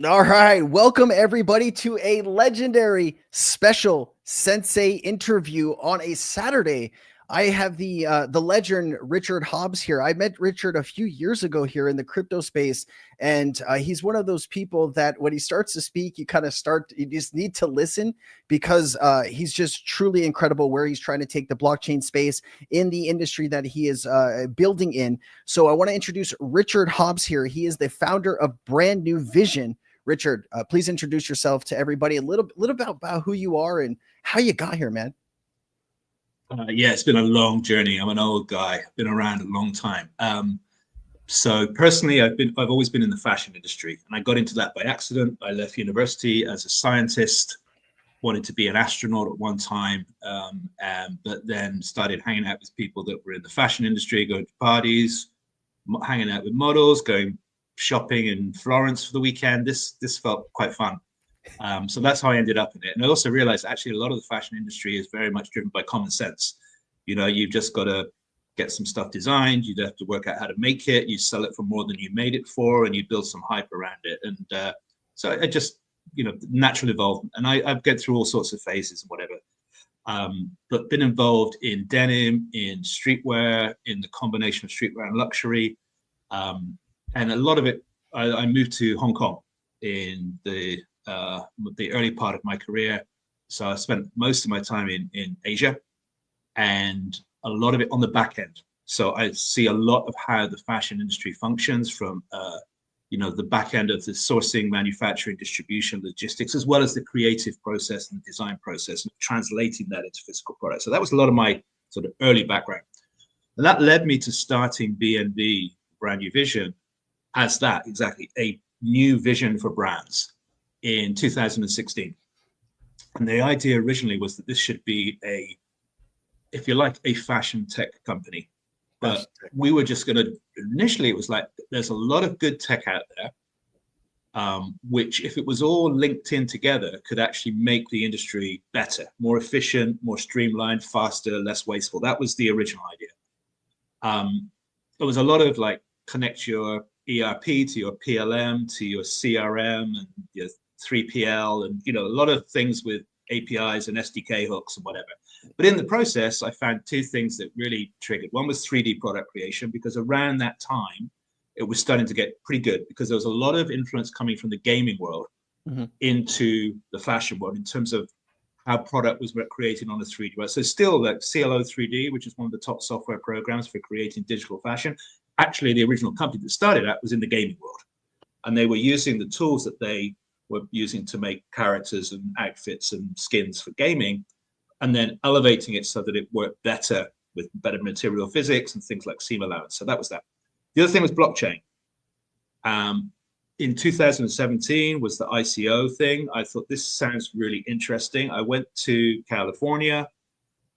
All right, welcome everybody to a legendary special Sensei interview on a Saturday. I have the legend Richard Hobbs here. I met Richard a few years ago here in the crypto space, and he's one of those people that when he starts to speak, you just need to listen because he's just truly incredible where he's trying to take the blockchain space in the industry that he is building in. So I want to introduce Richard Hobbs here. He is the founder of Brand New Vision. Richard, please introduce yourself to everybody, a little about who you are and how you got here, man. Yeah, it's been a long journey. I'm an old guy, been around a long time. So personally, I've always been in the fashion industry, and I got into that by accident. I left university as a scientist, wanted to be an astronaut at one time, but then started hanging out with people that were in the fashion industry, going to parties, hanging out with models, going shopping in Florence for the weekend. This felt quite fun. So that's how I ended up in it. And I also realized actually a lot of the fashion industry is very much driven by common sense. You know, you've just got to get some stuff designed. You have to work out how to make it. You sell it for more than you made it for, and you build some hype around it. And so it just, natural evolvement. And I get through all sorts of phases and whatever. But been involved in denim, in streetwear, in the combination of streetwear and luxury. And a lot of it, I moved to Hong Kong in the early part of my career. So I spent most of my time in Asia, and a lot of it on the back end. So I see a lot of how the fashion industry functions from, the back end of the sourcing, manufacturing, distribution, logistics, as well as the creative process and the design process, and translating that into physical products. So that was a lot of my sort of early background. And that led me to starting BNV, Brand New Vision, as that exactly, a new vision for brands in 2016. And the idea originally was that this should be if you like, a fashion tech company. But we were just going to, initially it was like, there's a lot of good tech out there, which if it was all linked in together, could actually make the industry better, more efficient, more streamlined, faster, less wasteful. That was the original idea. There was a lot of like, connect your ERP to your PLM to your CRM and your 3PL and a lot of things with APIs and SDK hooks and whatever. But in the process, I found two things that really triggered. One was 3D product creation, because around that time, it was starting to get pretty good because there was a lot of influence coming from the gaming world into the fashion world in terms of how product was created on a 3D world. So still like CLO 3D, which is one of the top software programs for creating digital fashion. Actually, the original company that started that was in the gaming world. And they were using the tools that they were using to make characters and outfits and skins for gaming, and then elevating it so that it worked better with better material physics and things like seam allowance. So that was that. The other thing was blockchain. In 2017 was the ICO thing. I thought this sounds really interesting. I went to California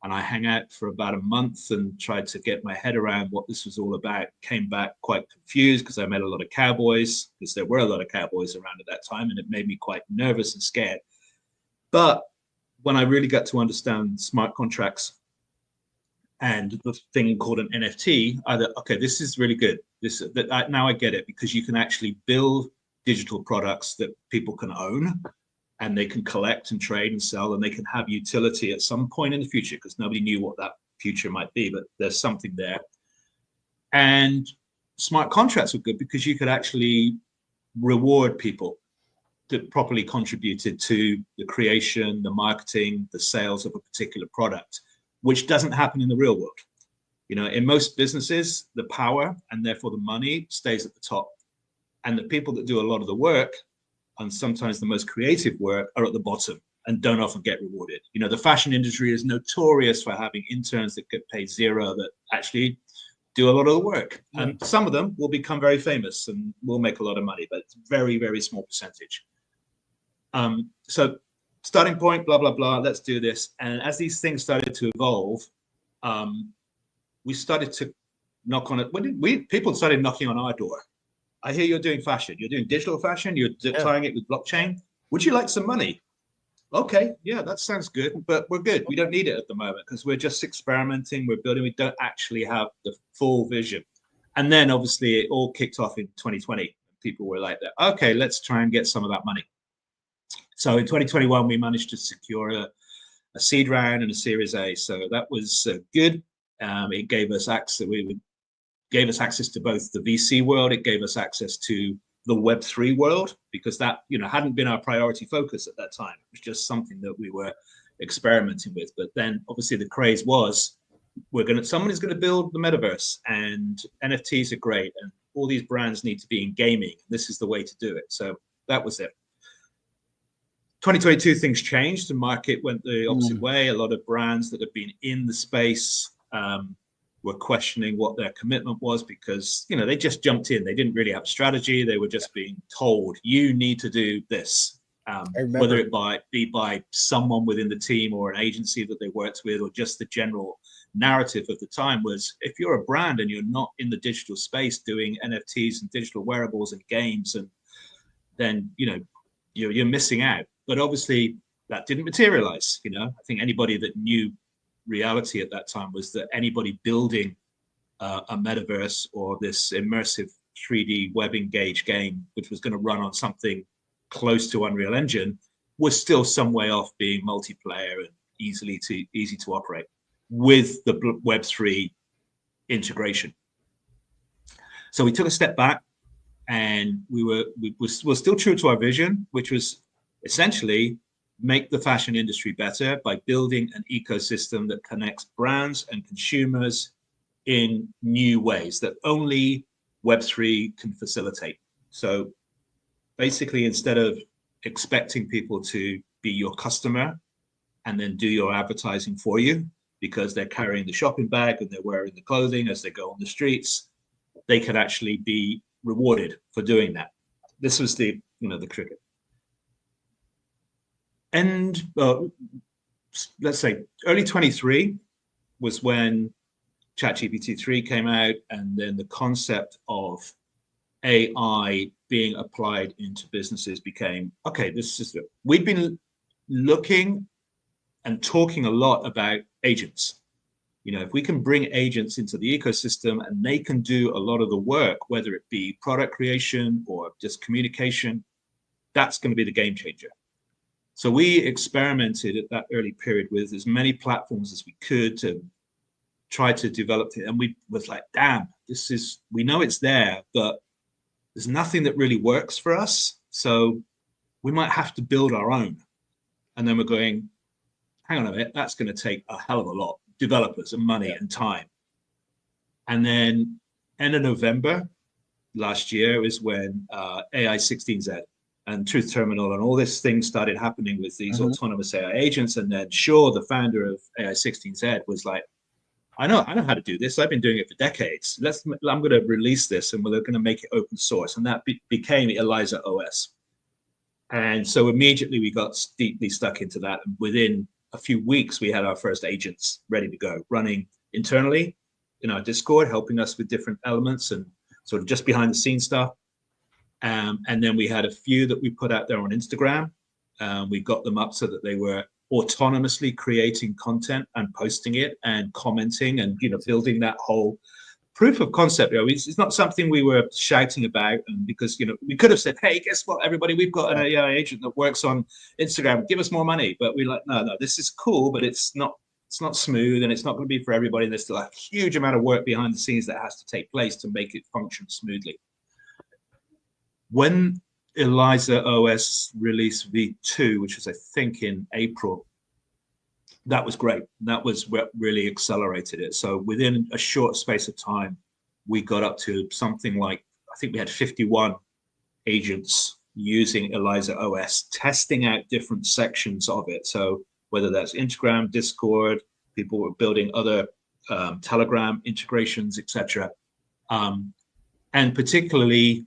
and I hung out for about a month and tried to get my head around what this was all about. Came back quite confused because I met a lot of cowboys, because there were a lot of cowboys around at that time, and it made me quite nervous and scared. But when I really got to understand smart contracts and the thing called an NFT, I thought, okay, this is really good. Now I get it, because you can actually build digital products that people can own, and they can collect and trade and sell, and they can have utility at some point in the future, because nobody knew what that future might be, but there's something there. And smart contracts were good because you could actually reward people that properly contributed to the creation, the marketing, the sales of a particular product, which doesn't happen in the real world. In most businesses, the power and therefore the money stays at the top. And the people that do a lot of the work, and sometimes the most creative work, are at the bottom and don't often get rewarded. The fashion industry is notorious for having interns that get paid zero that actually do a lot of the work. And some of them will become very famous and will make a lot of money, but it's very, very small percentage. So starting point, blah, blah, blah, let's do this. And as these things started to evolve, we started to knock on it. People started knocking on our door. I hear you're doing fashion. You're doing digital fashion. You're tying it with blockchain. Would you like some money? Okay, yeah, that sounds good, but we're good. We don't need it at the moment because we're just experimenting. We're building. We don't actually have the full vision. And then obviously it all kicked off in 2020. people were like, okay, let's try and get some of that money. So in 2021, we managed to secure a seed round and a Series A. So that was good. It gave us access. Gave us access to both the VC world. It gave us access to the Web3 world, because that, you know, hadn't been our priority focus at that time. It was just something that we were experimenting with. But then obviously the craze was, someone is going to build the metaverse, and NFTs are great, and all these brands need to be in gaming. This is the way to do it. So that was it. 2022, things changed. The market went the opposite way. A lot of brands that have been in the space were questioning what their commitment was, because, you know, they just jumped in. They didn't really have a strategy. They were just being told, you need to do this, whether it be by someone within the team or an agency that they worked with, or just the general narrative of the time was, if you're a brand and you're not in the digital space doing NFTs and digital wearables and games, and then, you know, you're missing out. But obviously that didn't materialize. You know, I think anybody that knew reality at that time was that anybody building a metaverse or this immersive 3D web engaged game, which was going to run on something close to Unreal Engine, was still some way off being multiplayer and easy to operate with the Web3 integration. So we took a step back, and we were still true to our vision, which was essentially make the fashion industry better by building an ecosystem that connects brands and consumers in new ways that only Web3 can facilitate. So basically, instead of expecting people to be your customer and then do your advertising for you because they're carrying the shopping bag and they're wearing the clothing as they go on the streets, they could actually be rewarded for doing that. This was the cricket. And let's say early 23 was when ChatGPT 3 came out, and then the concept of AI being applied into businesses became, okay, we'd been looking and talking a lot about agents. You know, if we can bring agents into the ecosystem and they can do a lot of the work, whether it be product creation or just communication, that's going to be the game changer. So we experimented at that early period with as many platforms as we could to try to develop it. And we was like, damn, we know it's there, but there's nothing that really works for us. So we might have to build our own. And then we're going, hang on a minute, that's going to take a hell of a lot, developers and money and time. And then end of November last year is when AI 16Z and Truth Terminal and all this thing started happening with these autonomous AI agents. And then Shaw, the founder of AI 16Z, was like, I know how to do this. I've been doing it for decades. I'm going to release this, and we're going to make it open source. And that became ELIZA OS. And so immediately we got deeply stuck into that. And within a few weeks, we had our first agents ready to go, running internally in our Discord, helping us with different elements and sort of just behind the scenes stuff. And then we had a few that we put out there on Instagram. We got them up so that they were autonomously creating content and posting it and commenting and, you know, building that whole proof of concept. You know, it's not something we were shouting about, and because, you know, we could have said, hey, guess what, everybody, we've got an AI agent that works on Instagram, give us more money. But we're like, no, this is cool, but it's not smooth, and it's not going to be for everybody. And there's still a huge amount of work behind the scenes that has to take place to make it function smoothly. When ELIZA OS released V2, which was, I think, in April, that was great. That was what really accelerated it. So within a short space of time, we got up to something like, I think we had 51 agents using ELIZA OS, testing out different sections of it. So whether that's Instagram, Discord, people were building other Telegram integrations, etc. And particularly,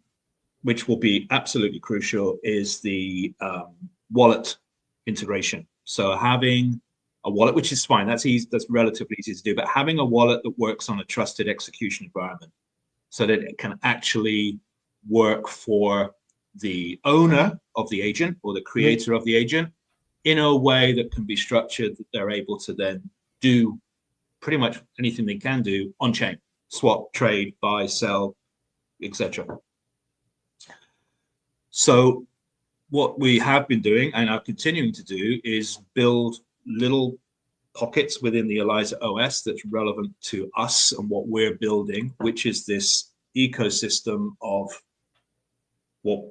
which will be absolutely crucial, is the wallet integration. So having a wallet, which is fine, that's easy, that's relatively easy to do, but having a wallet that works on a trusted execution environment so that it can actually work for the owner of the agent or the creator of the agent in a way that can be structured that they're able to then do pretty much anything they can do on chain, swap, trade, buy, sell, etc. So what we have been doing and are continuing to do is build little pockets within the Eliza OS that's relevant to us and what we're building, which is this ecosystem of what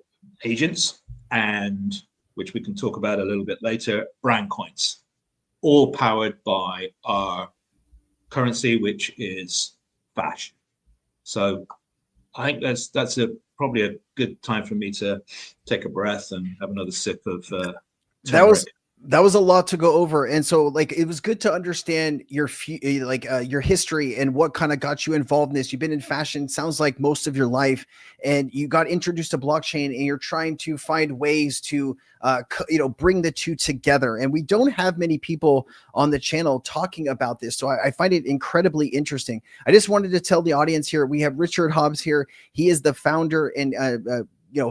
agents, and which we can talk about a little bit later, brand coins, all powered by our currency, which is Fash. So I think that's probably a good time for me to take a breath and have another sip of That was turmeric. that was a lot to go over, and so like it was good to understand your your history and what kind of got you involved in this. You've been in fashion, sounds like most of your life, and you got introduced to blockchain, and you're trying to find ways to bring the two together. And we don't have many people on the channel talking about this, so I find it incredibly interesting. I just wanted to tell the audience here we have Richard Hobbs here. He is the founder and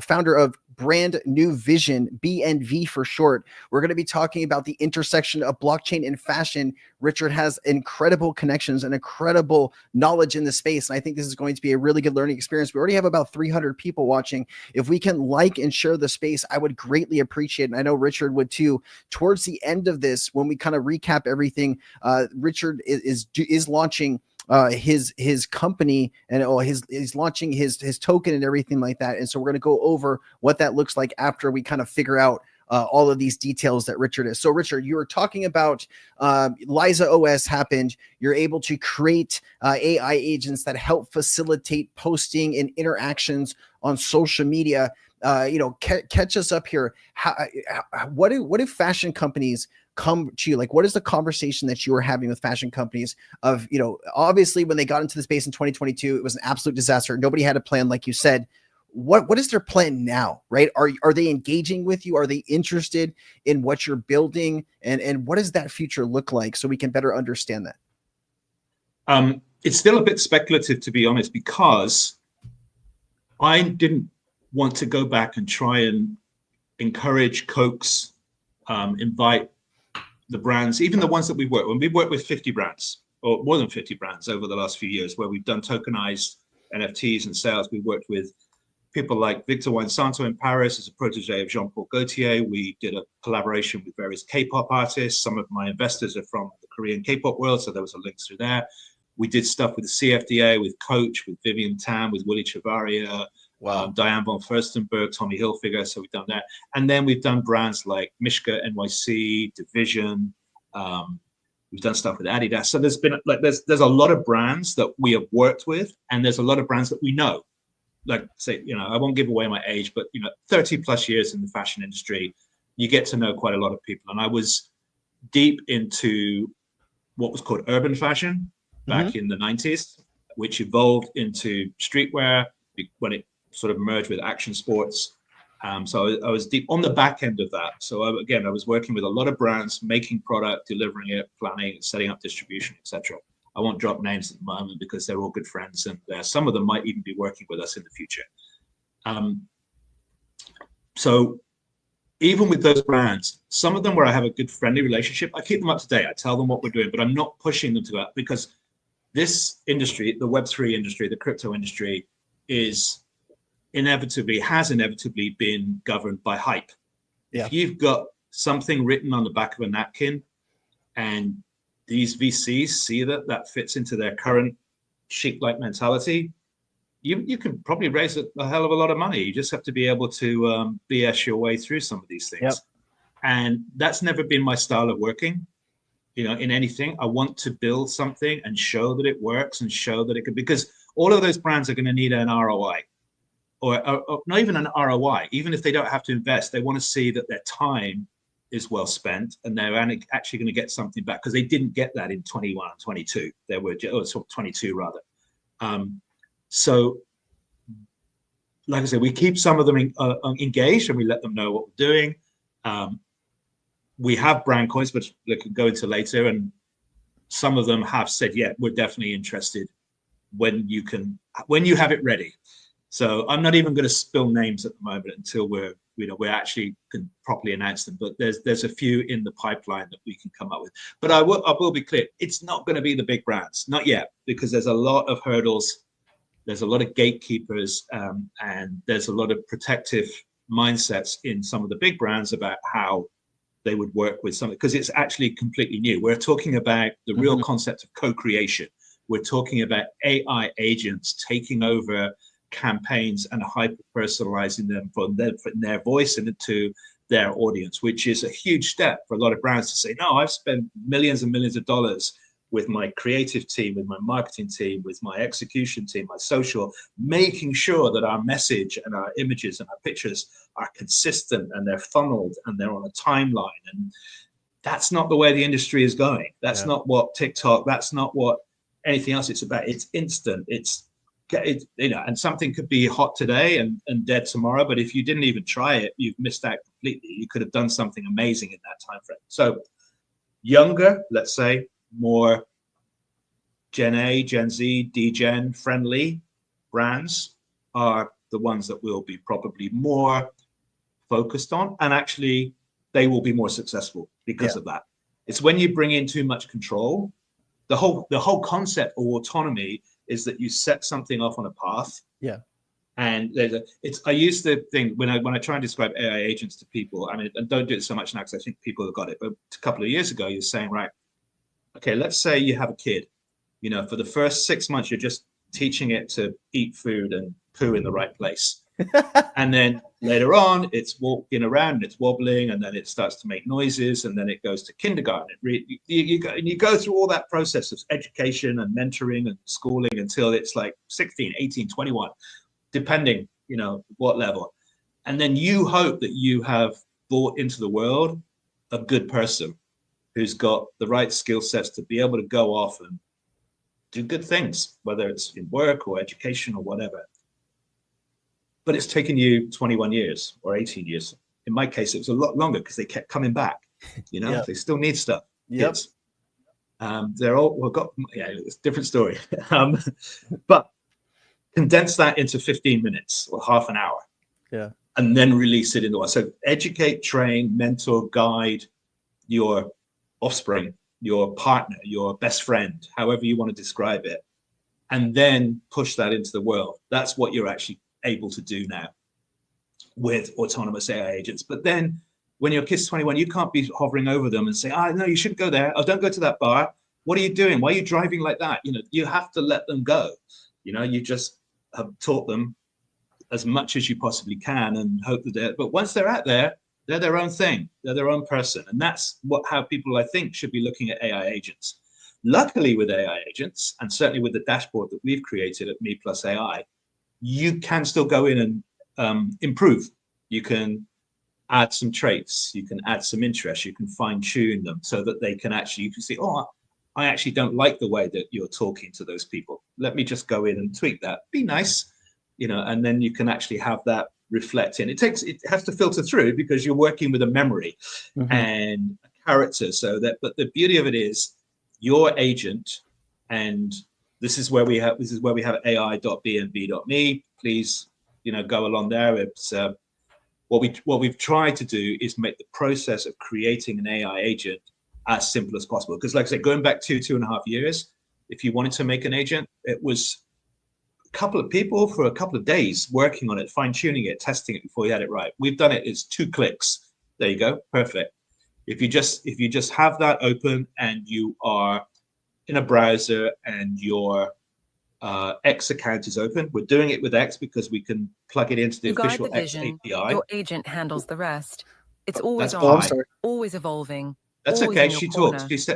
founder of Brand New Vision, BNV for short. We're going to be talking about the intersection of blockchain and fashion. Richard has incredible connections and incredible knowledge in the space. And I think this is going to be a really good learning experience. We already have about 300 people watching. If we can like and share the space, I would greatly appreciate it. And I know Richard would too. Towards the end of this, when we kind of recap everything, Richard is launching his company, and he's launching his token and everything like that. And so we're going to go over what that looks like after we kind of figure out all of these details that Richard is. So Richard, you were talking about Liza OS happened. You're able to create AI agents that help facilitate posting and interactions on social media. Catch us up here. What do fashion companies come to you? Like, what is the conversation that you were having with fashion companies of, obviously when they got into the space in 2022, it was an absolute disaster. Nobody had a plan, like you said. What is their plan now, right? Are they engaging with you? Are they interested in what you're building? And what does that future look like so we can better understand that? It's still a bit speculative, to be honest, because I didn't want to go back and try and encourage, coax, invite the brands, even the ones that we work with. We've worked with 50 brands or more than 50 brands over the last few years where we've done tokenized NFTs and sales. We've worked with people like Victor Weinsanto in Paris as a protege of Jean-Paul Gaultier. We did a collaboration with various K-pop artists. Some of my investors are from the Korean K-pop world, so there was a link through there. We did stuff with the CFDA, with Coach, with Vivian Tam, with Willie Chavaria, wow. Diane von Furstenberg, Tommy Hilfiger. So we've done that. And then we've done brands like Mishka NYC, Division. We've done stuff with Adidas. So there's been there's a lot of brands that we have worked with, and there's a lot of brands that we know. Like say, I won't give away my age, but 30 plus years in the fashion industry, you get to know quite a lot of people. And I was deep into what was called urban fashion back in the 90s, which evolved into streetwear when it sort of merged with action sports. So I was deep on the back end of that. So I was working with a lot of brands, making product, delivering it, planning, setting up distribution, etc. I won't drop names at the moment because they're all good friends, and some of them might even be working with us in the future. So even with those brands, some of them where I have a good friendly relationship, I keep them up to date. I tell them what we're doing, but I'm not pushing them to go out because this industry, the Web3 industry, the crypto industry, has inevitably been governed by hype. Yeah. If you've got something written on the back of a napkin and these VCs see that fits into their current chic-like mentality, you can probably raise a hell of a lot of money. You just have to be able to BS your way through some of these things. Yep. And that's never been my style of working. In anything, I want to build something and show that it works and show that it can, because all of those brands are going to need an ROI. Or not even an ROI, even if they don't have to invest, they want to see that their time is well spent and they're actually going to get something back, because they didn't get that in 21 and 22. They were 22 rather. So, like I said, we keep some of them engaged and we let them know what we're doing. We have brand coins, which we can go into later, and some of them have said, "Yeah, we're definitely interested when you have it ready." So I'm not even going to spill names at the moment until we're actually can properly announce them. But there's a few in the pipeline that we can come up with. But I will be clear, it's not going to be the big brands, not yet, because there's a lot of hurdles, there's a lot of gatekeepers, and there's a lot of protective mindsets in some of the big brands about how they would work with something, because it's actually completely new. We're talking about the real concept of co-creation. We're talking about AI agents taking over campaigns and hyper-personalizing them from their voice and into their audience, which is a huge step for a lot of brands to say, no, I've spent millions and millions of dollars with my creative team, with my marketing team, with my execution team, my social, making sure that our message and our images and our pictures are consistent and they're funneled and they're on a timeline. And that's not the way the industry is going. That's not what TikTok, that's not what anything else it's about. It's instant. And something could be hot today and dead tomorrow, but if you didn't even try it, you've missed out completely. You could have done something amazing in that time frame. So younger, let's say, more Gen A, Gen Z, D-Gen friendly brands are the ones that will be probably more focused on, and actually they will be more successful because of that. It's when you bring in too much control. The whole concept of autonomy is that you set something off on a path. Yeah. And I use the thing when I try and describe AI agents to people, I mean, and don't do it so much now because I think people have got it, but a couple of years ago, you're saying, right, okay, let's say you have a kid, for the first 6 months, you're just teaching it to eat food and poo in the right place. And then later on, it's walking around and it's wobbling, and then it starts to make noises, and then it goes to kindergarten. You go through all that process of education and mentoring and schooling until it's like 16, 18, 21, depending, what level. And then you hope that you have brought into the world a good person who's got the right skill sets to be able to go off and do good things, whether it's in work or education or whatever. But it's taken you 21 years or 18 years. In my case, it was a lot longer because they kept coming back. They still need stuff. Yep. They're all it's a different story. But condense that into 15 minutes or half an hour. Yeah. And then release it into one. So educate, train, mentor, guide your offspring, your partner, your best friend, however you want to describe it, and then push that into the world. That's what you're actually able to do now with autonomous AI agents. But then when your kid's 21, you can't be hovering over them and say, no, you shouldn't go there. Oh, don't go to that bar. What are you doing? Why are you driving like that? You have to let them go. You just have taught them as much as you possibly can and hope that but once they're out there, they're their own thing. They're their own person. And that's how people, I think, should be looking at AI agents. Luckily with AI agents, and certainly with the dashboard that we've created at Me Plus AI, you can still go in and improve. You can add some traits. You can add some interest. You can fine tune them so that you can see, I actually don't like the way that you're talking to those people. Let me just go in and tweak that. Be nice, and then you can actually have that reflect in. It has to filter through because you're working with a memory and a character. But the beauty of it is your agent, and this is where we have ai.bnb.me. Please, go along there. It's what we've tried to do is make the process of creating an AI agent as simple as possible. Because like I said, going back 2.5 years, if you wanted to make an agent, it was a couple of people for a couple of days working on it, fine-tuning it, testing it before you had it right. We've done it, it's 2 clicks. There you go, perfect. If you just have that open and you are in a browser and your X account is open, we're doing it with X because we can plug it into the official X API. Your agent handles the rest. It's always on, always evolving. That's okay. She talks. She's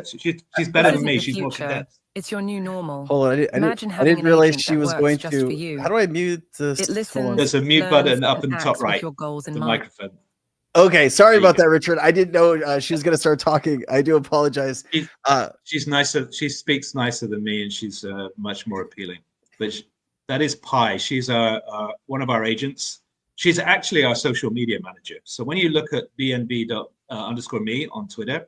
better than me. She's more condensed. It's your new normal. Hold on, I didn't realize she was going to. How do I mute this? It listens. There's a mute button up in the top right. The microphone. Okay, sorry about that, Richard. I didn't know she was going to start talking. I do apologize. She's nicer. She speaks nicer than me, and she's much more appealing. But that is Pi. She's one of our agents. She's actually our social media manager. So when you look at bnb_me on Twitter,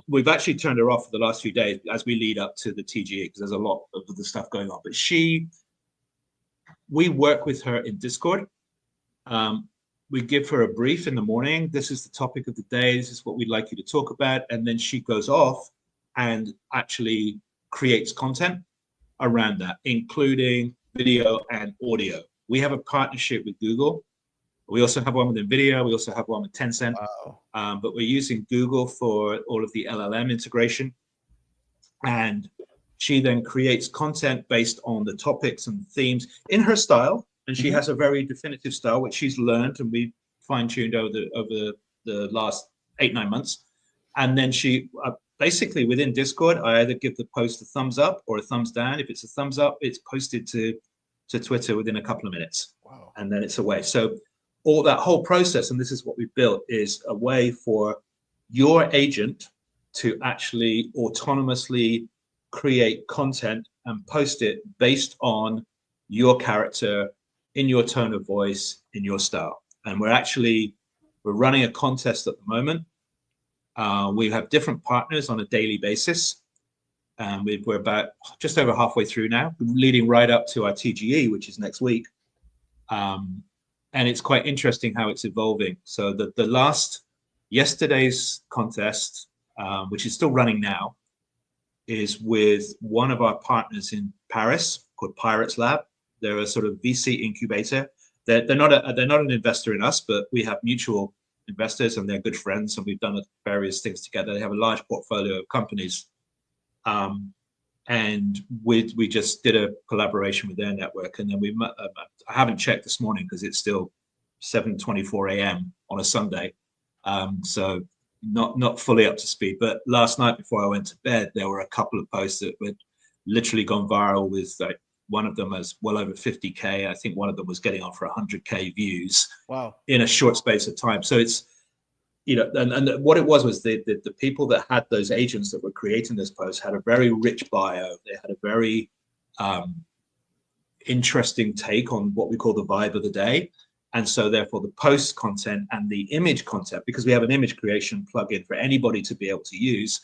we've actually turned her off for the last few days as we lead up to the TGE because there's a lot of the stuff going on. But we work with her in Discord. We give her a brief in the morning. This is the topic of the day. This is what we'd like you to talk about. And then she goes off and actually creates content around that, including video and audio. We have a partnership with Google We also have one with NVIDIA. We also have one with Tencent. Wow. But we're using Google for all of the LLM integration. And she then creates content based on the topics and themes in her style. And she has a very definitive style, which she's learned and we fine-tuned over the last 8-9 months. And then she basically within Discord, I either give the post a thumbs up or a thumbs down. If it's a thumbs up, it's posted to Twitter within a couple of minutes. Wow. And then it's away. So all that whole process, and this is what we built, is a way for your agent to actually autonomously create content and post it based on your character, in your tone of voice, in your style. And we're running a contest at the moment. We have different partners on a daily basis. And we're about just over halfway through now, leading right up to our TGE, which is next week. And it's quite interesting how it's evolving. So yesterday's contest, which is still running now, is with one of our partners in Paris called Pirates Lab. They're a sort of VC incubator. They're not an investor in us, but we have mutual investors and they're good friends, and we've done various things together. They have a large portfolio of companies, and we just did a collaboration with their network. And then I haven't checked this morning because it's still 7:24 a.m. on a Sunday, so not fully up to speed. But last night before I went to bed, there were a couple of posts that had literally gone viral with like, one of them has well over 50K. I think one of them was getting on for 100K views. Wow. In a short space of time. So it's, and what it was the people that had those agents that were creating this post had a very rich bio. They had a very interesting take on what we call the vibe of the day. And so therefore the post content and the image content, because we have an image creation plugin for anybody to be able to use,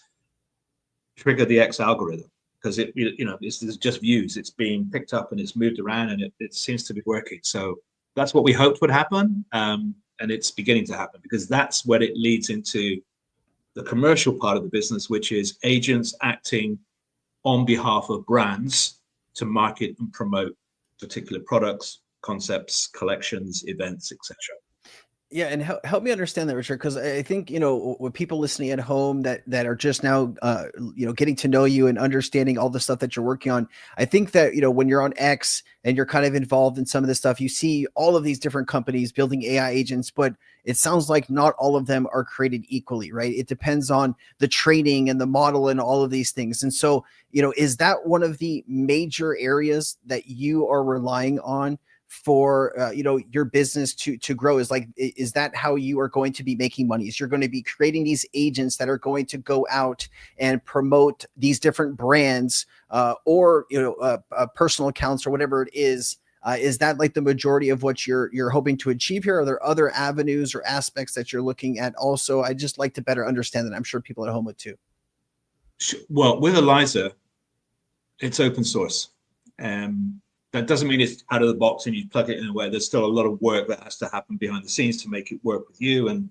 trigger the X algorithm. Because this is just views. It's being picked up and it's moved around, and it seems to be working. So that's what we hoped would happen, and it's beginning to happen, because that's what it leads into the commercial part of the business, which is agents acting on behalf of brands to market and promote particular products, concepts, collections, events, etc. Yeah, and help me understand that, Richard, because I think, with people listening at home that are just now, getting to know you and understanding all the stuff that you're working on, I think that, when you're on X and you're kind of involved in some of this stuff, you see all of these different companies building AI agents, but it sounds like not all of them are created equally, right? It depends on the training and the model and all of these things. And so, is that one of the major areas that you are relying on for your business to grow? Is that how you are going to be making money? Is you're going to be creating these agents that are going to go out and promote these different brands or personal accounts or whatever it is? Is that like the majority of what you're hoping to achieve here? Are there other avenues or aspects that you're looking at also? I'd just like to better understand that. I'm sure people at home would too. Well, with Eliza, it's open source. That doesn't mean it's out of the box and you plug it in a way. There's still a lot of work that has to happen behind the scenes to make it work with you, and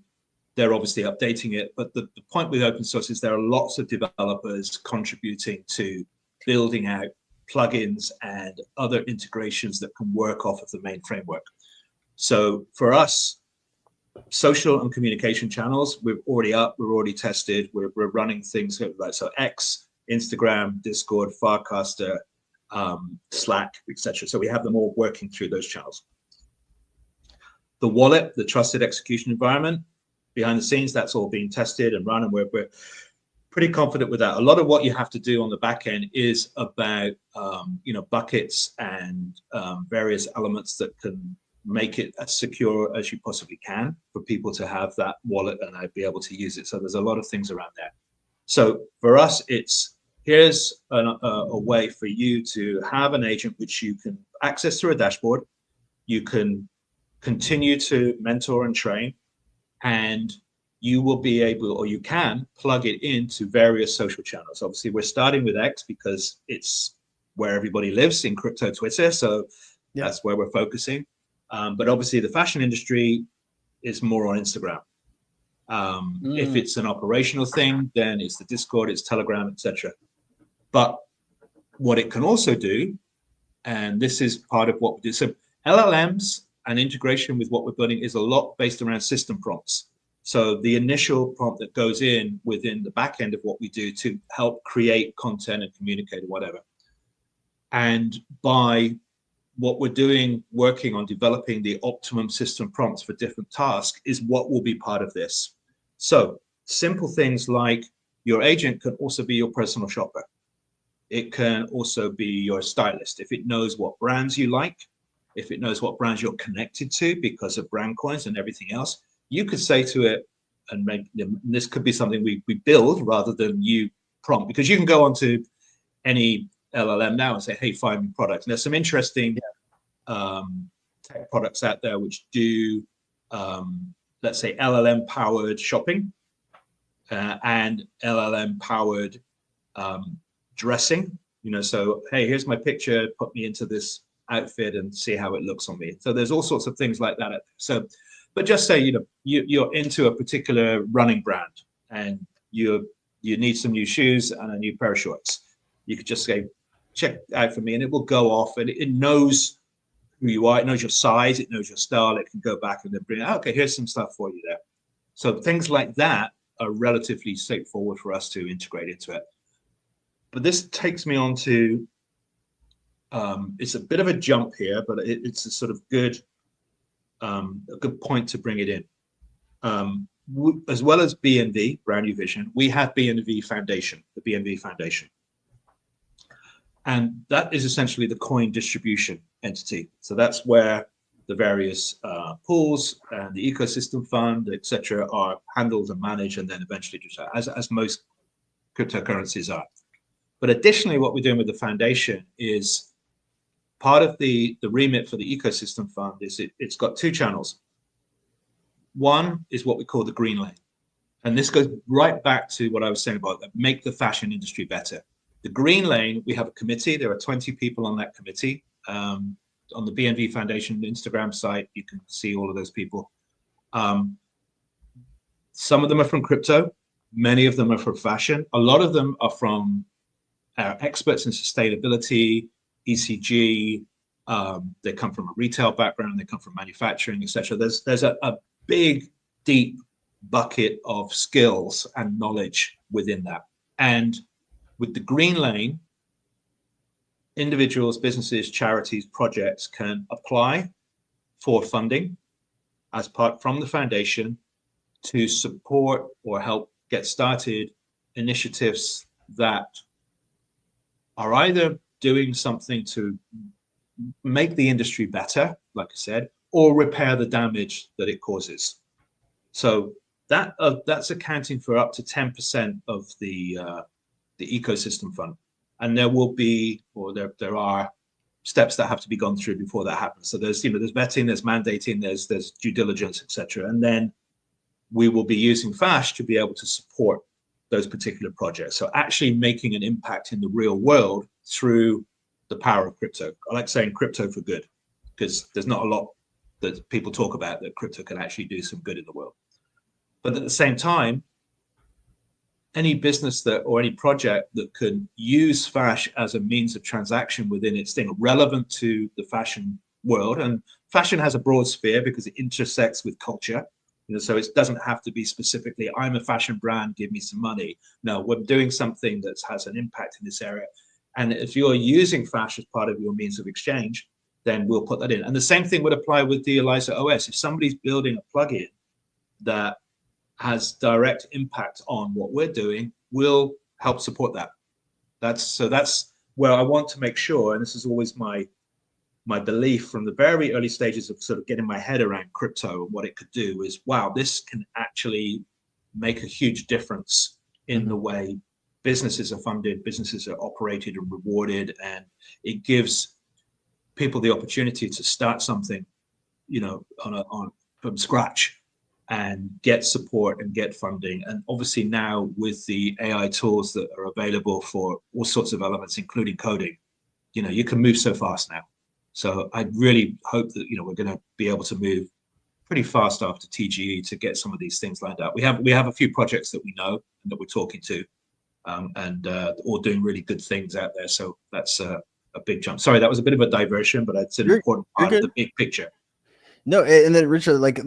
they're obviously updating it. But the point with open source is there are lots of developers contributing to building out plugins and other integrations that can work off of the main framework. So for us, social and communication channels, we're already up, we're already tested, we're running things like X, Instagram, Discord, Farcaster, Slack, etc. So we have them all working through those channels. The wallet, the trusted execution environment, behind the scenes, that's all being tested and run, and we're pretty confident with that. A lot of what you have to do on the back end is about buckets and various elements that can make it as secure as you possibly can for people to have that wallet and be able to use it. So there's a lot of things around there. So for us, here's a way for you to have an agent which you can access through a dashboard. You can continue to mentor and train, and you will be able, or you can plug it into various social channels. Obviously, we're starting with X because it's where everybody lives in crypto Twitter. So that's where we're focusing. But obviously, the fashion industry is more on Instagram. If it's an operational thing, then it's the Discord, it's Telegram, etc. But what it can also do, and this is part of what we do. So LLMs and integration with what we're building is a lot based around system prompts. So the initial prompt that goes in within the back end of what we do to help create content and communicate or whatever. And by what we're doing, working on developing the optimum system prompts for different tasks is what will be part of this. So simple things like your agent can also be your personal shopper. It can also be your stylist. If it knows what brands you like, if it knows what brands you're connected to because of brand coins and everything else, you could say to it, and this could be something we build rather than you prompt, because you can go onto any LLM now and say, hey, find me products. And there's some interesting tech products out there which do, let's say, LLM powered shopping and LLM powered dressing. So, hey, here's my picture, put me into this outfit and see how it looks on me. So there's all sorts of things like that. So, but just say, you're into a particular running brand and you need some new shoes and a new pair of shorts. You could just say, check out for me, and it will go off, and it knows who you are, it knows your size, it knows your style, it can go back and then bring, okay, here's some stuff for you there. So things like that are relatively straightforward for us to integrate into it. But this takes me on to, it's a bit of a jump here, but it's a sort of good, a good point to bring it in. As well as BNV, Brand New Vision, we have BNV Foundation, the BNV Foundation. And that is essentially the coin distribution entity. So that's where the various pools and the ecosystem fund, etc., are handled and managed, and then eventually as most cryptocurrencies are. But additionally, what we're doing with the foundation is part of the remit for the ecosystem fund is it's got two channels. One is what we call the green lane. And this goes right back to what I was saying about make the fashion industry better. The green lane, we have a committee. There are 20 people on that committee. On the BNV Foundation Instagram site, you can see all of those people. Some of them are from crypto. Many of them are from fashion. A lot of them are from experts in sustainability, ECG. They come from a retail background. They come from manufacturing, etc. There's a big, deep bucket of skills and knowledge within that. And with the green lane, individuals, businesses, charities, projects can apply for funding as part from the foundation to support or help get started initiatives that are either doing something to make the industry better, like I said, or repair the damage that it causes. So that's accounting for up to 10% of the ecosystem fund, and there will be, or there are steps that have to be gone through before that happens. So there's there's vetting, there's mandating, there's due diligence, etc. And then we will be using FASH to be able to support those particular projects. So actually making an impact in the real world through the power of crypto. I like saying crypto for good, because there's not a lot that people talk about that crypto can actually do some good in the world. But at the same time, any business that or any project that could use FASH as a means of transaction within its thing, relevant to the fashion world, and fashion has a broad sphere because it intersects with culture. So it doesn't have to be specifically, I'm a fashion brand, give me some money. No, we're doing something that has an impact in this area. And if you're using FASH as part of your means of exchange, then we'll put that in. And the same thing would apply with the ELISA OS. If somebody's building a plugin that has direct impact on what we're doing, we'll help support that. That's where I want to make sure, and this is always my belief from the very early stages of sort of getting my head around crypto and what it could do is, wow, this can actually make a huge difference in the way businesses are funded, businesses are operated and rewarded, and it gives people the opportunity to start something, from scratch and get support and get funding. And obviously now with the AI tools that are available for all sorts of elements, including coding, you can move so fast now. So I really hope that, we're going to be able to move pretty fast after TGE to get some of these things lined up. We have a few projects that we know and that we're talking to, and all doing really good things out there. So that's a big jump. Sorry, that was a bit of a diversion, but it's an important part of the big picture. No, and then Richard, like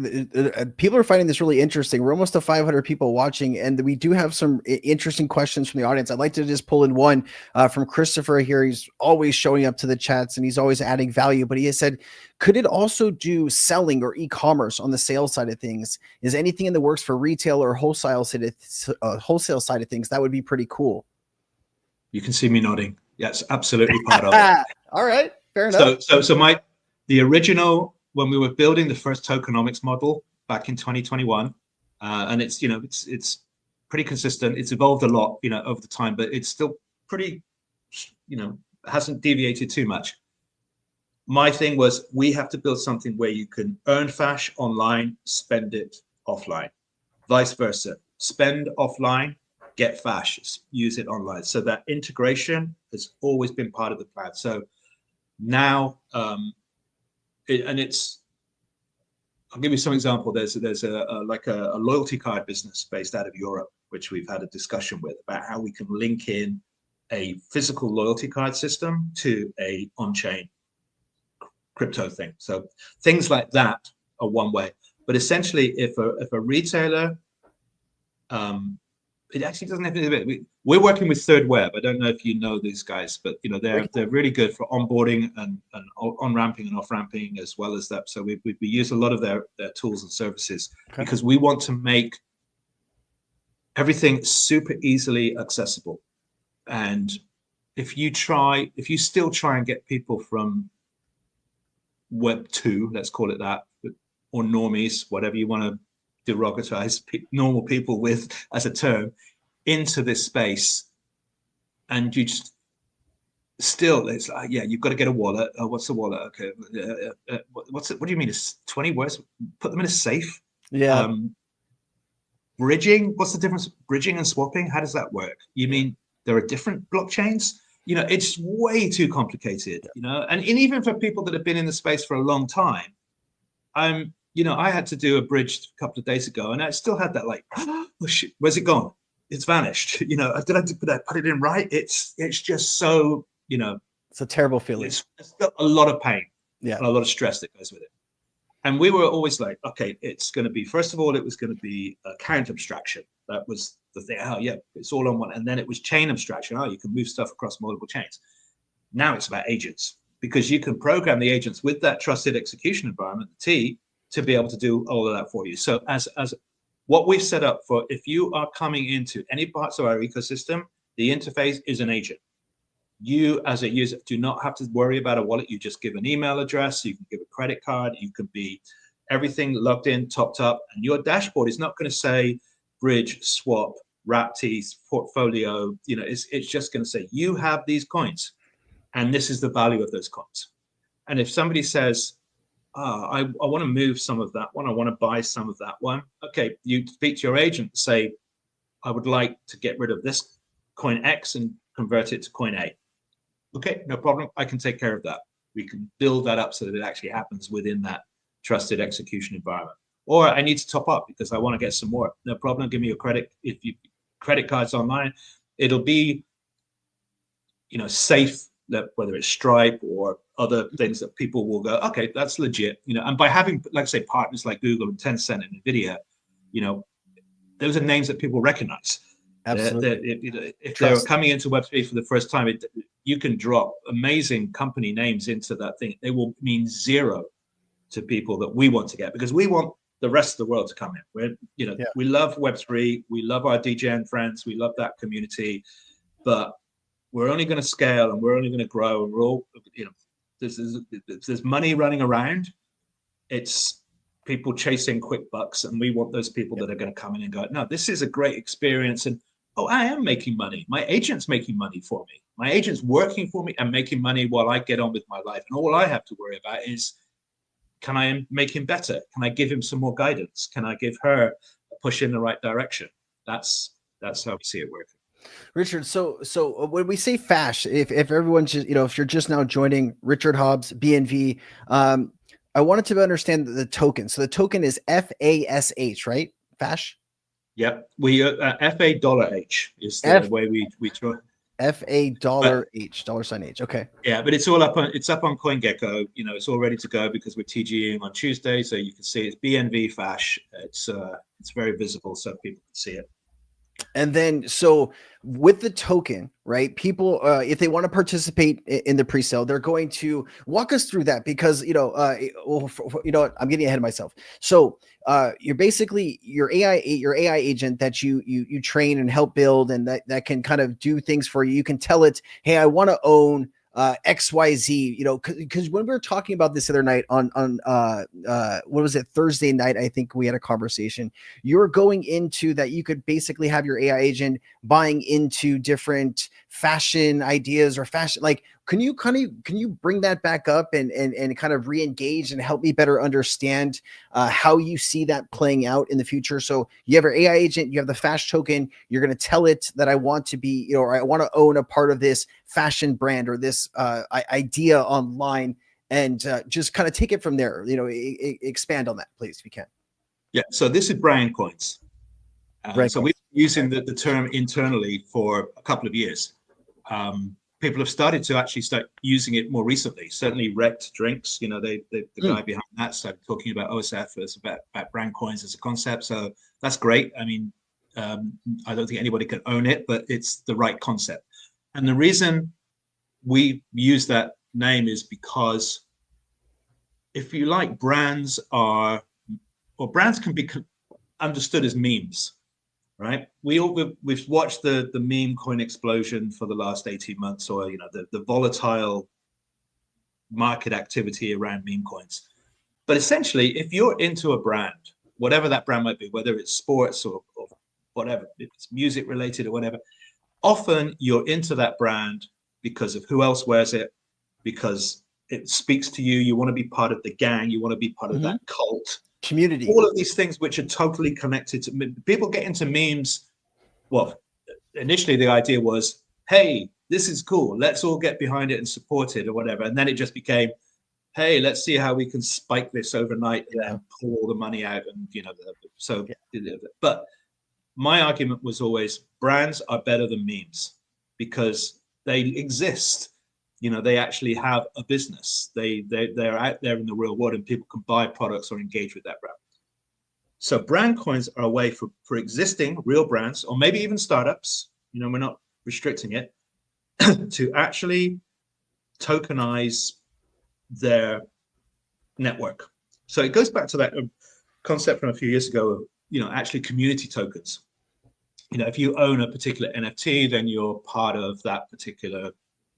people are finding this really interesting. We're almost to 500 people watching, and we do have some interesting questions from the audience. I'd like to just pull in one from Christopher here. He's always showing up to the chats and he's always adding value, but he has said, could it also do selling or e-commerce on the sales side of things? Is anything in the works for retail or wholesale side of things? That would be pretty cool. You can see me nodding. Yes, absolutely part of it. All right, fair enough. So the original, when we were building the first tokenomics model back in 2021, and it's pretty consistent. It's evolved a lot, over the time, but it's still pretty, hasn't deviated too much. My thing was, we have to build something where you can earn Fash online, spend it offline, vice versa. Spend offline, get Fash, use it online. So that integration has always been part of the plan. So now, I'll give you some example. There's a loyalty card business based out of Europe, which we've had a discussion with about how we can link in a physical loyalty card system to a on-chain crypto thing. So things like that are one way. But essentially, if a retailer, it actually doesn't have to do it. We're working with Third Web. I don't know if you know these guys, but they're really good for onboarding and on-ramping and off-ramping as well as that. So we use a lot of their tools and services because we want to make everything super easily accessible. And if you still try and get people from Web 2, let's call it that, or normies, whatever you want to derogatize normal people with as a term, into this space, and you just still, it's like, yeah, you've got to get a wallet. Oh, what's the wallet? Okay, what's it? What do you mean? It's 20 words? Put them in a safe. Yeah. Bridging. What's the difference? Bridging and swapping. How does that work? You mean there are different blockchains? It's way too complicated. And even for people that have been in the space for a long time, I had to do a bridge a couple of days ago, and I still had that like, oh shit, where's it gone? It's vanished. Did I put it in right? It's just so, it's a terrible feeling. It's got a lot of pain, and a lot of stress that goes with it. And we were always like, okay, it's going to be, first of all, it was going to be account abstraction. That was the thing. Oh yeah, it's all on one. And then it was chain abstraction. Oh, you can move stuff across multiple chains. Now it's about agents, because you can program the agents with that trusted execution environment, the T, to be able to do all of that for you. So as what we've set up for, if you are coming into any parts of our ecosystem, the interface is an agent. You as a user do not have to worry about a wallet. You just give an email address, you can give a credit card, you can be everything logged in, topped up, and your dashboard is not going to say bridge, swap, wrap teeth, portfolio. It's just going to say you have these coins, and this is the value of those coins. And if somebody says, I want to move some of that one, I want to buy some of that one. Okay, you speak to your agent, say, I would like to get rid of this coin X and convert it to coin A. Okay, no problem. I can take care of that. We can build that up so that it actually happens within that trusted execution environment. Or I need to top up because I want to get some more. No problem. Give me your credit. If you credit cards online, it'll be, safe. That whether it's Stripe or other things that people will go, okay, that's legit, and by having, like I say, partners like Google and Tencent and Nvidia, those are names that people recognize. Absolutely. If they're coming into Web3 for the first time, you can drop amazing company names into that thing. They will mean zero to people that we want to get, because we want the rest of the world to come in. We love Web3, we love our DGen friends, we love that community, but we're only going to scale and we're only going to grow, and we're all, there's money running around. It's people chasing quick bucks, and we want those people that are going to come in and go, no, this is a great experience, and I am making money. My agent's making money for me. My agent's working for me and making money while I get on with my life. And all I have to worry about is, can I make him better? Can I give him some more guidance? Can I give her a push in the right direction? That's how we see it working. Richard, so when we say Fash, if everyone's just, if you're just now joining, Richard Hobbs, BNV, I wanted to understand the token. So the token is FASH, right? Fash? Yep. We FA$H is the way we try. FA$H, $H. Okay. Yeah, but it's all up on CoinGecko. You know, it's all ready to go because we're TGing on Tuesday, so you can see it's BNV Fash. It's very visible, so people can see it. And then, so with the token, right? People, if they want to participate in the pre-sale, they're going to walk us through that because you know what? I'm getting ahead of myself. So you're basically your AI agent that you train and help build, and that can kind of do things for you. You can tell it, hey, I want to own XYZ, you know, because when we were talking about this other night on what was it, Thursday night, I think we had a conversation. You're going into that you could basically have your AI agent buying into different fashion ideas or fashion, like, can you bring that back up and kind of re-engage and help me better understand how you see that playing out in the future? So you have your AI agent, you have the Fash token, you're going to tell it that I want to be, you know, or I want to own a part of this fashion brand or this idea online, and just kind of take it from there. You know, expand on that, please, if you can. Yeah, so this is brand coins. So we've been using the term internally for a couple of years. People have started to actually start using it more recently. Certainly Wrecked Drinks, you know, the guy behind that started talking about OSF as about brand coins as a concept. So that's great. I mean, I don't think anybody can own it, but it's the right concept. And the reason we use that name is because, if you like, brands can be understood as memes. Right, we've watched the meme coin explosion for the last 18 months, or you know, the volatile market activity around meme coins. But essentially, if you're into a brand, whatever that brand might be, whether it's sports or whatever, if it's music related or whatever, often you're into that brand because of who else wears it, because it speaks to you. You want to be part of the gang. You want to be part of that cult. Community. All of these things which are totally connected to people get into memes. Well, initially the idea was, hey, this is cool, let's all get behind it and support it or whatever. And then it just became, hey, let's see how we can spike this overnight and then pull all the money out. And you know, but my argument was always, brands are better than memes because they exist. You know, they actually have a business. They're out there in the real world, and people can buy products or engage with that brand. So brand coins are a way for existing real brands, or maybe even startups, you know, we're not restricting it, to actually tokenize their network. So it goes back to that concept from a few years ago, you know, actually community tokens. You know, if you own a particular NFT, then you're part of that particular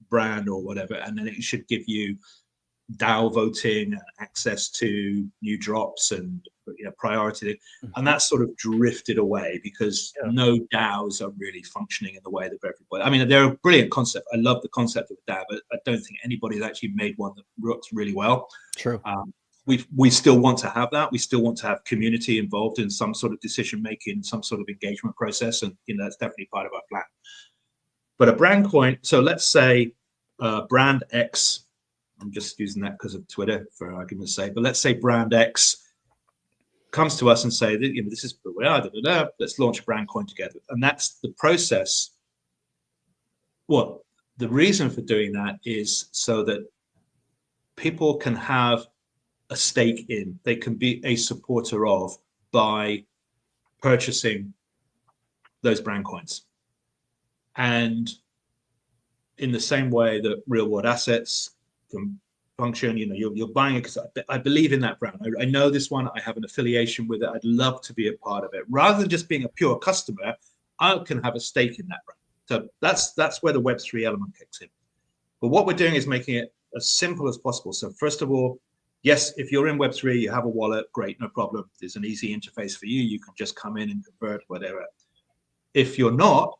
brand or whatever, and then it should give you DAO voting and access to new drops and, you know, priority. And that's sort of drifted away because no DAOs are really functioning in the way that everybody. I mean, they're a brilliant concept. I love the concept of a DAO, but I don't think anybody's actually made one that works really well. True. We still want to have that. We still want to have community involved in some sort of decision making, some sort of engagement process, and you know, that's definitely part of our plan. But a brand coin, so let's say brand X, I'm just using that because of Twitter for argument's sake, but let's say brand X comes to us and say, you know, this is who we are, let's launch a brand coin together. And that's the process. Well, the reason for doing that is so that people can have a stake in, they can be a supporter of, by purchasing those brand coins. And in the same way that real world assets can function, you know, you're buying it because I believe in that brand. I know this one, I have an affiliation with it, I'd love to be a part of it. Rather than just being a pure customer, I can have a stake in that brand. So that's where the Web3 element kicks in. But what we're doing is making it as simple as possible. So first of all, yes, if you're in Web3, you have a wallet, great, no problem. There's an easy interface for you. You can just come in and convert, whatever. If you're not,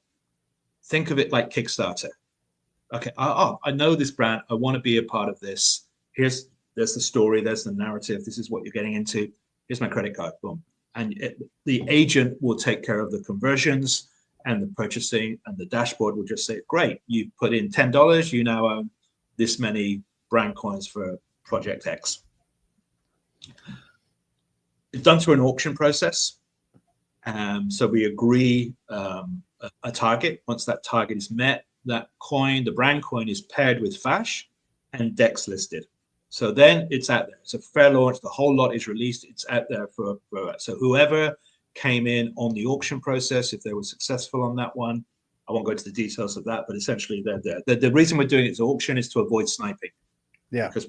think of it like Kickstarter. Okay, I know this brand. I want to be a part of this. There's the story. There's the narrative. This is what you're getting into. Here's my credit card. Boom. And the agent will take care of the conversions and the purchasing, and the dashboard will just say, great, you put in $10. You now own this many brand coins for Project X. It's done through an auction process. So we agree a target. Once that target is met, that coin, the brand coin, is paired with Fash and DEX listed. So then it's out there. It's a fair launch. The whole lot is released. It's out there for so whoever came in on the auction process, if they were successful on that one, I won't go into the details of that, but essentially they're there. The reason we're doing it as auction is to avoid sniping. Yeah, because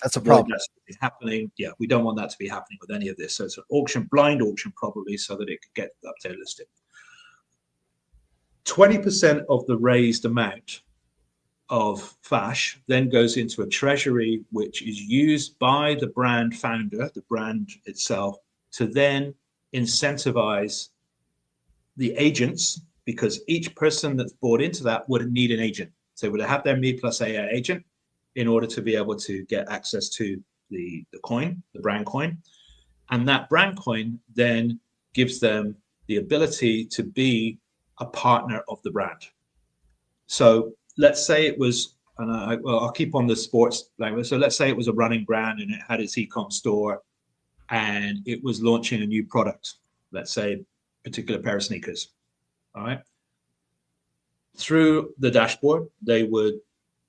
that's a problem. That's happening. Yeah, we don't want that to be happening with any of this. So it's an auction, blind auction, probably, so that it could get up there listed. 20% of the raised amount of Fash then goes into a treasury, which is used by the brand founder, the brand itself, to then incentivize the agents, because each person that's bought into that would need an agent. So would have their Me Plus AI agent in order to be able to get access to the coin, the brand coin. And that brand coin then gives them the ability to be a partner of the brand. So let's say it was, and I'll keep on the sports language. So let's say it was a running brand and it had its e-com store and it was launching a new product, let's say a particular pair of sneakers. All right. Through the dashboard, they would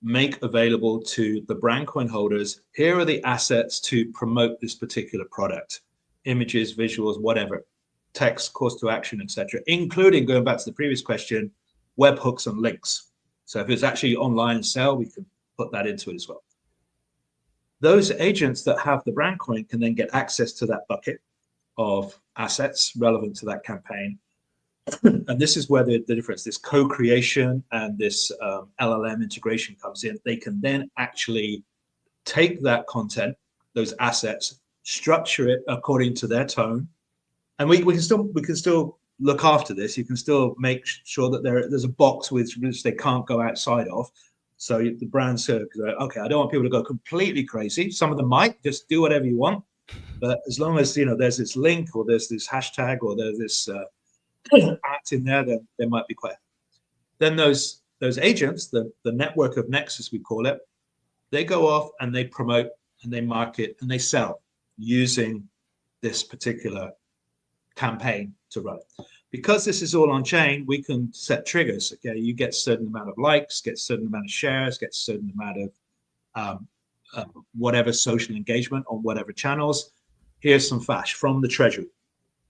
make available to the brand coin holders, here are the assets to promote this particular product, images, visuals, whatever, text, course to action, etc., including, going back to the previous question, webhooks and links. So if it's actually online sale, we can put that into it as well. Those agents that have the brand coin can then get access to that bucket of assets relevant to that campaign. And this is where the difference, this co-creation and this LLM integration comes in. They can then actually take that content, those assets, structure it according to their tone, and we can still look after this. You can still make sure that there's a box which they can't go outside of. So the brand says, okay, I don't want people to go completely crazy. Some of them might just do whatever you want, but as long as there's this link or there's this hashtag or there's this act in there, then they might be quite. Then those agents, the network of Nexus, we call it, they go off and they promote and they market and they sell using this particular campaign to run. Because this is all on chain, we can set triggers. Okay, you get a certain amount of likes, get a certain amount of shares, get a certain amount of whatever social engagement on whatever channels. Here's some Fash from the treasury.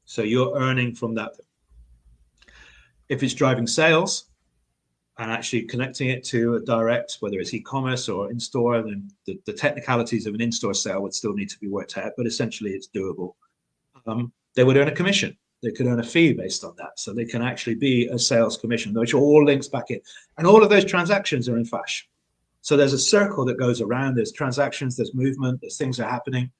So you're earning from that. If it's driving sales and actually connecting it to a direct, whether it's e-commerce or in-store, then the technicalities of an in-store sale would still need to be worked out, but essentially it's doable. They would earn a commission. They could earn a fee based on that. So they can actually be a sales commission, which all links back in. And all of those transactions are in Fash. So there's a circle that goes around. There's transactions, there's movement, there's things are happening.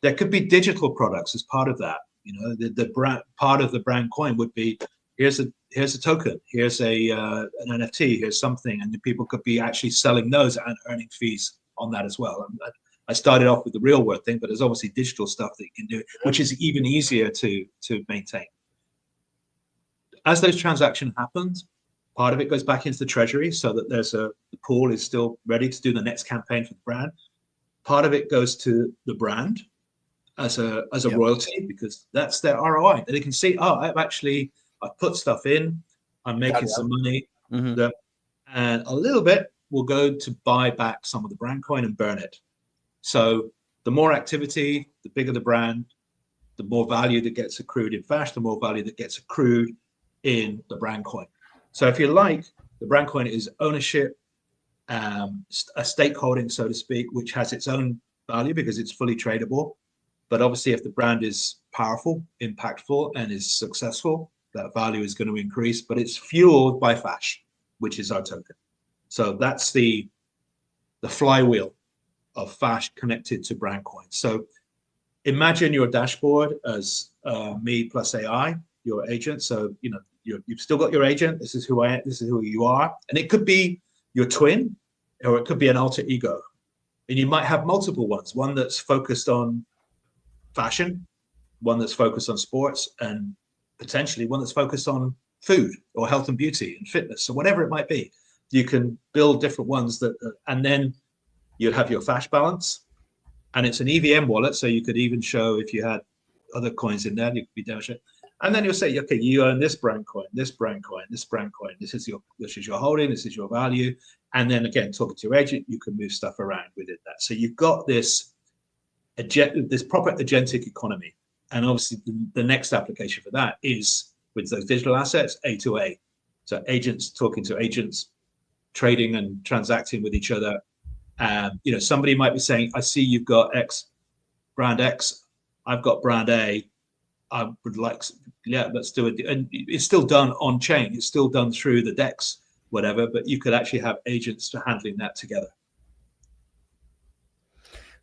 There could be digital products as part of that. The brand, part of the brand coin would be, here's a token, here's an NFT, here's something, and the people could be actually selling those and earning fees on that as well. And I started off with the real world thing, but there's obviously digital stuff that you can do, which is even easier to maintain. As those transactions happen, part of it goes back into the treasury so that the pool is still ready to do the next campaign for the brand. Part of it goes to the brand as a royalty, because that's their ROI. They can see, oh, I've put stuff in, I'm making some money, and a little bit will go to buy back some of the brand coin and burn it. So the more activity, the bigger the brand, the more value that gets accrued in Fash, the more value that gets accrued in the brand coin. So if you like, the brand coin is ownership, a stakeholding, so to speak, which has its own value because it's fully tradable. But obviously, if the brand is powerful, impactful, and is successful, that value is going to increase. But it's fueled by Fash, which is our token. So that's the flywheel of Fash connected to brand coin. So imagine your dashboard as Me Plus AI, your agent. So you've still got your agent. This is who I am. This is who you are, and it could be your twin, or it could be an alter ego. And you might have multiple ones. One that's focused on fashion, one that's focused on sports, and potentially one that's focused on food or health and beauty and fitness, or whatever it might be. You can build different ones and then you have your Fash balance, and it's an EVM wallet. So you could even show if you had other coins in there, you could be down. And then you'll say, okay, you own this brand coin, this brand coin, this brand coin. This is your holding. This is your value. And then again, talking to your agent, you can move stuff around within that. So you've got this proper agentic economy. And obviously, the next application for that is with those digital assets, A to A. So agents talking to agents, trading and transacting with each other. Somebody might be saying, I see you've got brand X, I've got brand A. I would like, let's do it. And it's still done on chain. It's still done through the DEX, whatever, but you could actually have agents handling that together.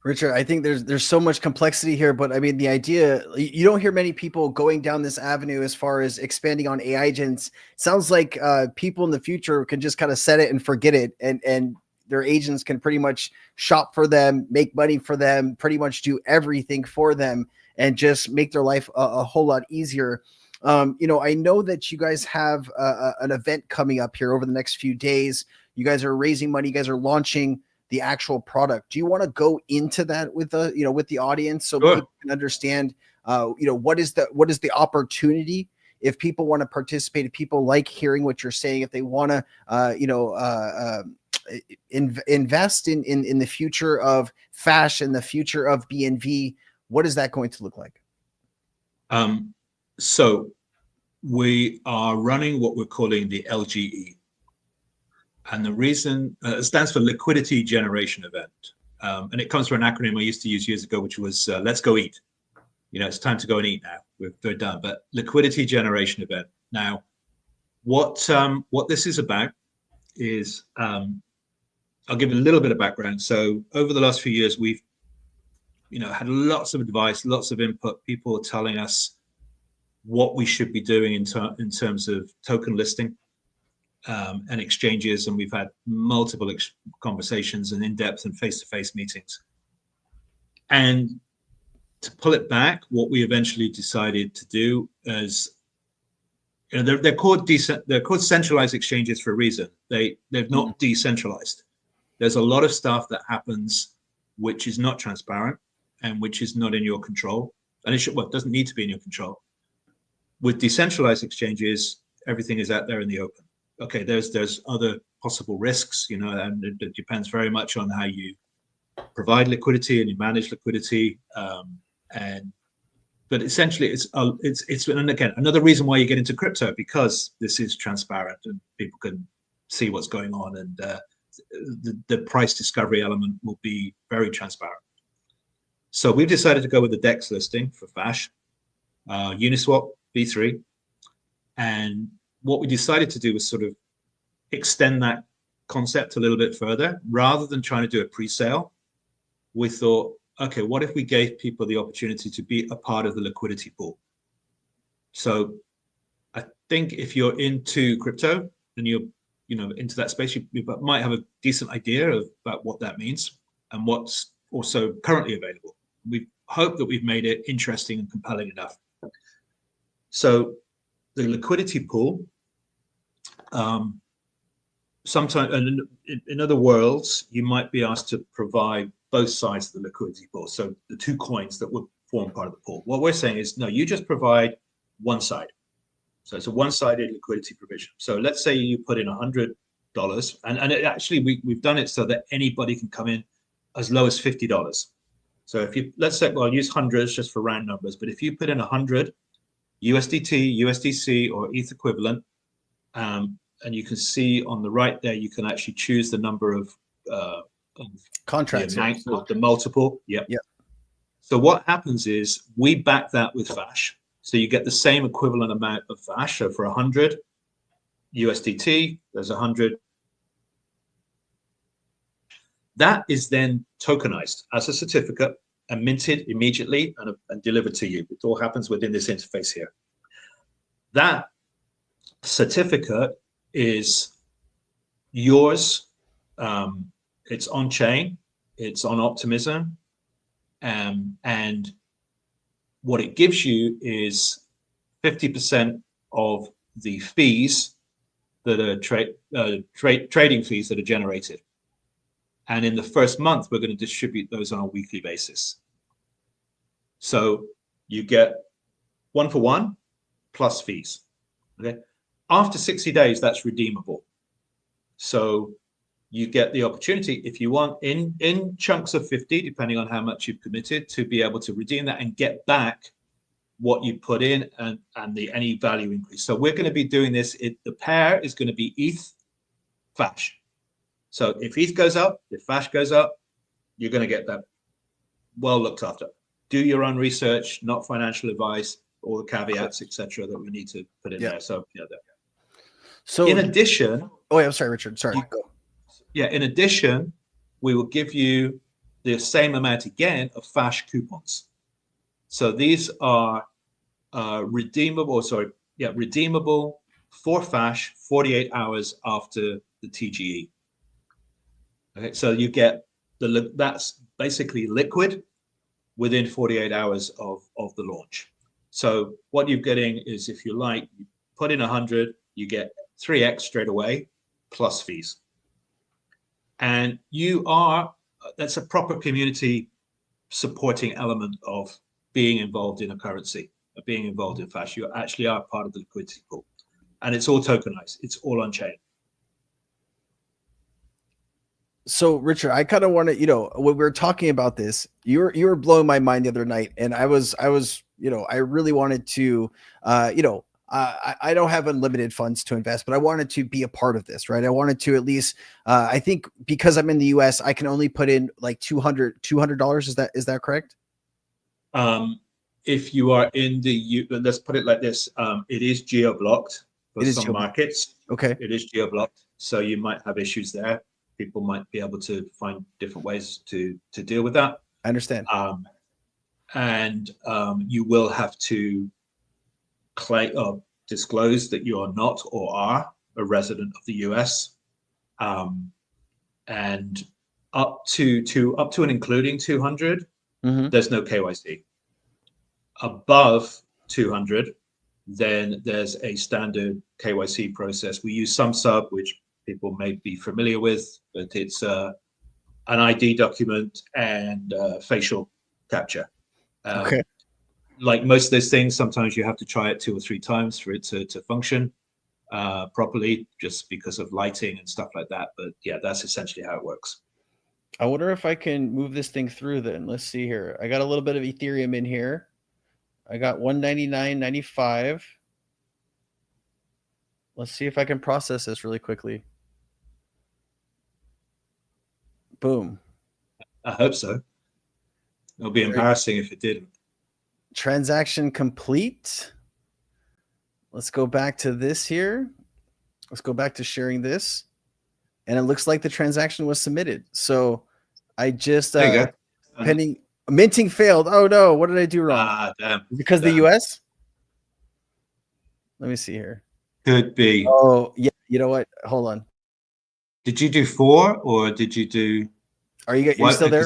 Richard, I think there's so much complexity here, but I mean, the idea, you don't hear many people going down this avenue as far as expanding on AI agents. It sounds like people in the future can just kind of set it and forget it, and their agents can pretty much shop for them, make money for them, pretty much do everything for them, and just make their life a whole lot easier. I know that you guys have an event coming up here over the next few days. You guys are raising money. You guys are launching the actual product. Do you want to go into that with the audience so Sure. people can understand, what is the opportunity if people want to participate, if people like hearing what you're saying, if they want to, invest in the future of Fash and the future of BNV, what is that going to look like? So we are running what we're calling the LGE. And the reason it stands for Liquidity Generation Event. And it comes from an acronym I used to use years ago, which was Let's Go Eat. It's time to go and eat now. We're done. But Liquidity Generation Event. Now, what this is about is, I'll give you a little bit of background. So over the last few years, we've had lots of advice, lots of input, people telling us what we should be doing in terms of token listing. And exchanges, and we've had multiple conversations and in-depth and face-to-face meetings. And to pull it back, what we eventually decided to do is, they're called centralized exchanges for a reason. They're not decentralized. There's a lot of stuff that happens which is not transparent and which is not in your control, and it doesn't need to be in your control. With decentralized exchanges, everything is out there in the open. Okay, there's other possible risks, and it depends very much on how you provide liquidity and you manage liquidity. But essentially, it's and again, another reason why you get into crypto, because this is transparent and people can see what's going on, and the price discovery element will be very transparent. So we've decided to go with the DEX listing for Fash, Uniswap V3, and what we decided to do was sort of extend that concept a little bit further. Rather than trying to do a pre-sale, we thought, okay, what if we gave people the opportunity to be a part of the liquidity pool? So I think if you're into crypto and you're into that space, you might have a decent idea about what that means and what's also currently available. We hope that we've made it interesting and compelling enough. So the liquidity pool, sometimes in other worlds, you might be asked to provide both sides of the liquidity pool. So the two coins that would form part of the pool. What we're saying is, no, you just provide one side. So it's a one-sided liquidity provision. So let's say you put in $100, and it actually we've done it so that anybody can come in as low as $50. So if you, let's say, well, I'll use hundreds just for round numbers, but if you put in 100 USDT, USDC, or ETH equivalent, and you can see on the right there, you can actually choose the number of contracts, the multiple. Yep. Yep. So what happens is we back that with Fash. So you get the same equivalent amount of Fash. So for 100 USDT, there's 100. That is then tokenized as a certificate and minted immediately and delivered to you. It all happens within this interface here. That certificate is yours. It's on chain. It's on Optimism. And what it gives you is 50% of the fees that are trading fees that are generated. And in the first month, we're going to distribute those on a weekly basis. So you get 1 for 1 plus fees. Okay. After 60 days, that's redeemable. So you get the opportunity, if you want, in chunks of 50, depending on how much you've committed, to be able to redeem that and get back what you put in and any value increase. So we're going to be doing this. The pair is going to be ETH Fash. So if ETH goes up, if Fash goes up, you're going to get that well looked after. Do your own research, not financial advice, all the caveats, etc., that we need to put in there. So So in addition, I'm sorry, Richard. Sorry. Go. Yeah, in addition, we will give you the same amount again of Fash coupons. So these are redeemable for Fash 48 hours after the TGE. Okay, so you get that's basically liquid within 48 hours of the launch. So what you're getting is, if you like, you put in 100, you get 3x straight away plus fees. And that's a proper community supporting element of being involved in a currency, of being involved in Fash. You actually are part of the liquidity pool. And it's all tokenized. It's all on chain. So Richard, I kind of want to, when we were talking about this, you were blowing my mind the other night, and I was, I really wanted to, I don't have unlimited funds to invest, but I wanted to be a part of this, right? I wanted to at least, I think because I'm in the US, I can only put in like $200. Is that correct? If you are in the let's put it like this, it is geo-blocked for some markets. Okay. It is geo-blocked. So you might have issues there. People might be able to find different ways to deal with that. I understand. You will have to disclose that you are not or are a resident of the US, and up to and including 200, there's no KYC. Above 200, then there's a standard KYC process. We use SumSub, which people may be familiar with, but it's an ID document and facial capture. Okay. Like most of those things, sometimes you have to try it 2 or 3 times for it to function properly, just because of lighting and stuff like that. But yeah, that's essentially how it works. I wonder if I can move this thing through then. Let's see here. I got a little bit of Ethereum in here. I got 199.95. Let's see if I can process this really quickly. Boom. I hope so. It'll be embarrassing if it didn't. Transaction complete. Let's go back to this here. Let's go back to sharing this. And it looks like the transaction was submitted. So I just pending minting failed. Oh no, what did I do wrong? Damn. Because the US? Let me see here. Could be. Oh, yeah. You know what? Hold on. Did you do 4 or did you do? Are you still there?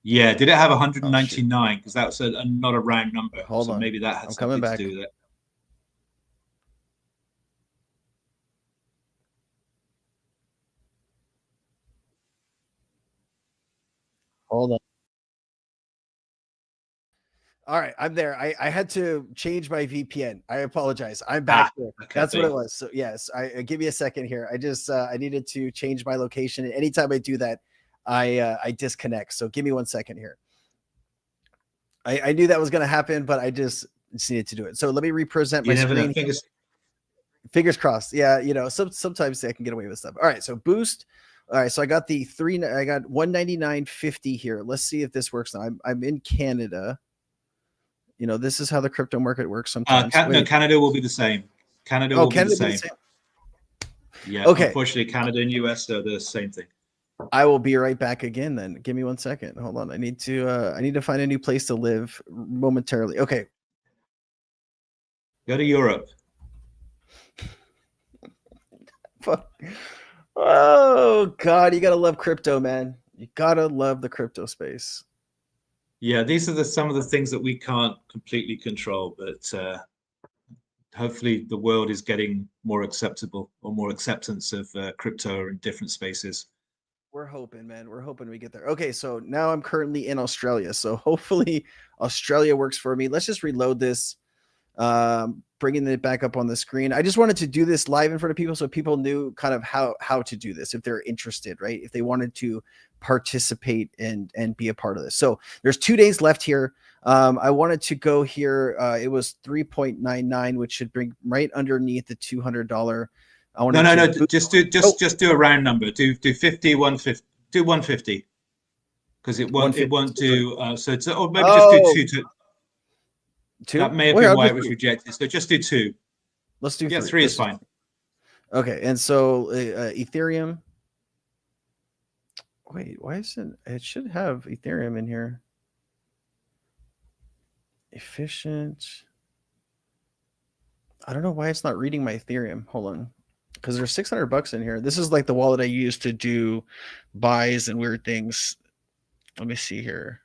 Yeah. Did it have 199? Because that's not a round number. Hold on. Maybe that has something to do with it. Hold on. All right, I'm there. I had to change my VPN. I apologize. I'm back there. Okay, that's what it was. So yes, give me a second here. I just I needed to change my location. And anytime I do that, I disconnect. So give me 1 second here. I knew that was going to happen, but I just needed to do it. So let me represent my screen. Fingers crossed. Yeah, sometimes I can get away with stuff. All right, so boost. All right, so I got I got 199.50 here. Let's see if this works now. I'm in Canada. This is how the crypto market works sometimes. No, Canada will be the same. Canada will be the same. Yeah. Okay. Unfortunately, Canada and US are the same thing. I will be right back again. Then give me 1 second. Hold on. I need to find a new place to live momentarily. Okay. Go to Europe. Oh God, you gotta love crypto, man. You gotta love the crypto space. Yeah, these are some of the things that we can't completely control, but hopefully the world is getting more acceptable or more acceptance of crypto in different spaces. We're hoping, man. We're hoping we get there. Okay, so now I'm currently in Australia, so hopefully Australia works for me. Let's just reload this. Bringing it back up on the screen. I just wanted to do this live in front of people so people knew kind of how to do this if they're interested, right? If they wanted to participate and be a part of this. So there's 2 days left here. I wanted to go here. It was 3.99, which should bring right underneath the $200. No. Just do a round number. Do 50, 150. Do 150 because it won't do. So it's maybe just do two. Two? That may have been why it was rejected. So just do 2. Let's do 3. Yeah, 3 is fine. Okay, and so Ethereum. Wait, why isn't it? Should have Ethereum in here. Efficient. I don't know why it's not reading my Ethereum. Hold on, because there's $600 in here. This is like the wallet I use to do buys and weird things. Let me see here.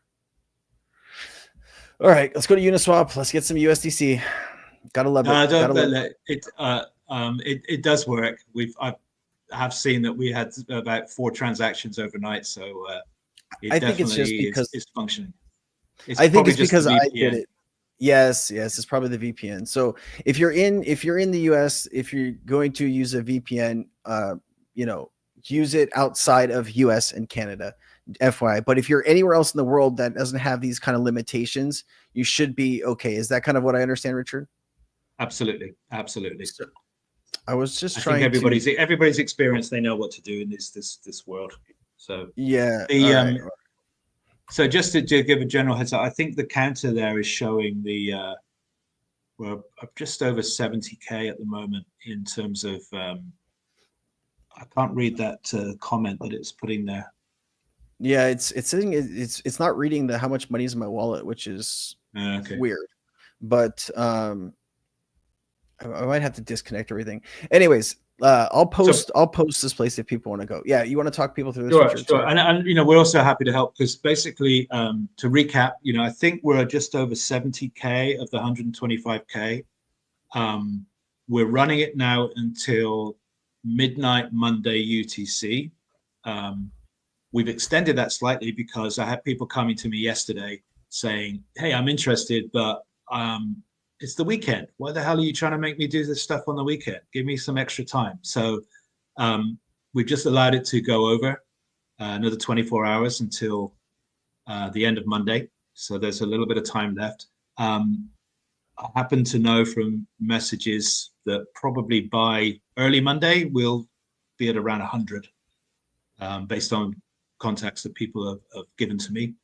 All right, let's go to Uniswap. Let's get some USDC. Gotta love it. It does work. I have seen that we had about 4 transactions overnight, so I think it's just because it's functioning. I think it's because I did it. Yes, it's probably the VPN. So if you're in the US, if you're going to use a VPN, use it outside of US and Canada. FYI, but if you're anywhere else in the world that doesn't have these kind of limitations, you should be okay. Is that kind of what I understand, Richard? Absolutely. So I was just trying. I think everybody's experience. They know what to do in this world. So yeah. So just to give a general heads up, I think the counter there is showing we're just over 70K at the moment in terms of. I can't read that comment that it's putting there. Yeah, it's saying it's not reading how much money is in my wallet, which is weird. But I might have to disconnect everything. Anyways, I'll post this place if people want to go. Yeah, you want to talk people through this? Sure. And we're also happy to help because basically, to recap, I think we're just over 70K of the 125K. We're running it now until midnight Monday UTC. We've extended that slightly because I had people coming to me yesterday saying, "Hey, I'm interested, but it's the weekend. Why the hell are you trying to make me do this stuff on the weekend? Give me some extra time." So we've just allowed it to go over another 24 hours until the end of Monday. So there's a little bit of time left. I happen to know from messages that probably by early Monday, we'll be at around 100 based on contacts that people have given to me.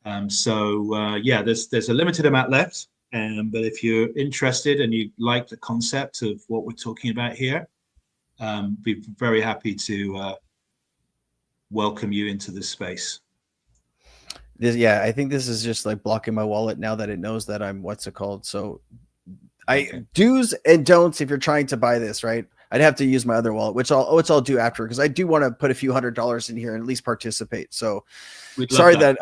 There's a limited amount left. But if you're interested and you like the concept of what we're talking about here, be very happy to welcome you into this space. I think this is just like blocking my wallet now that it knows that I'm So do's and don'ts if you're trying to buy this, right? I'd have to use my other wallet, which I'll do after because I do want to put a few $100 in here and at least participate. So sorry that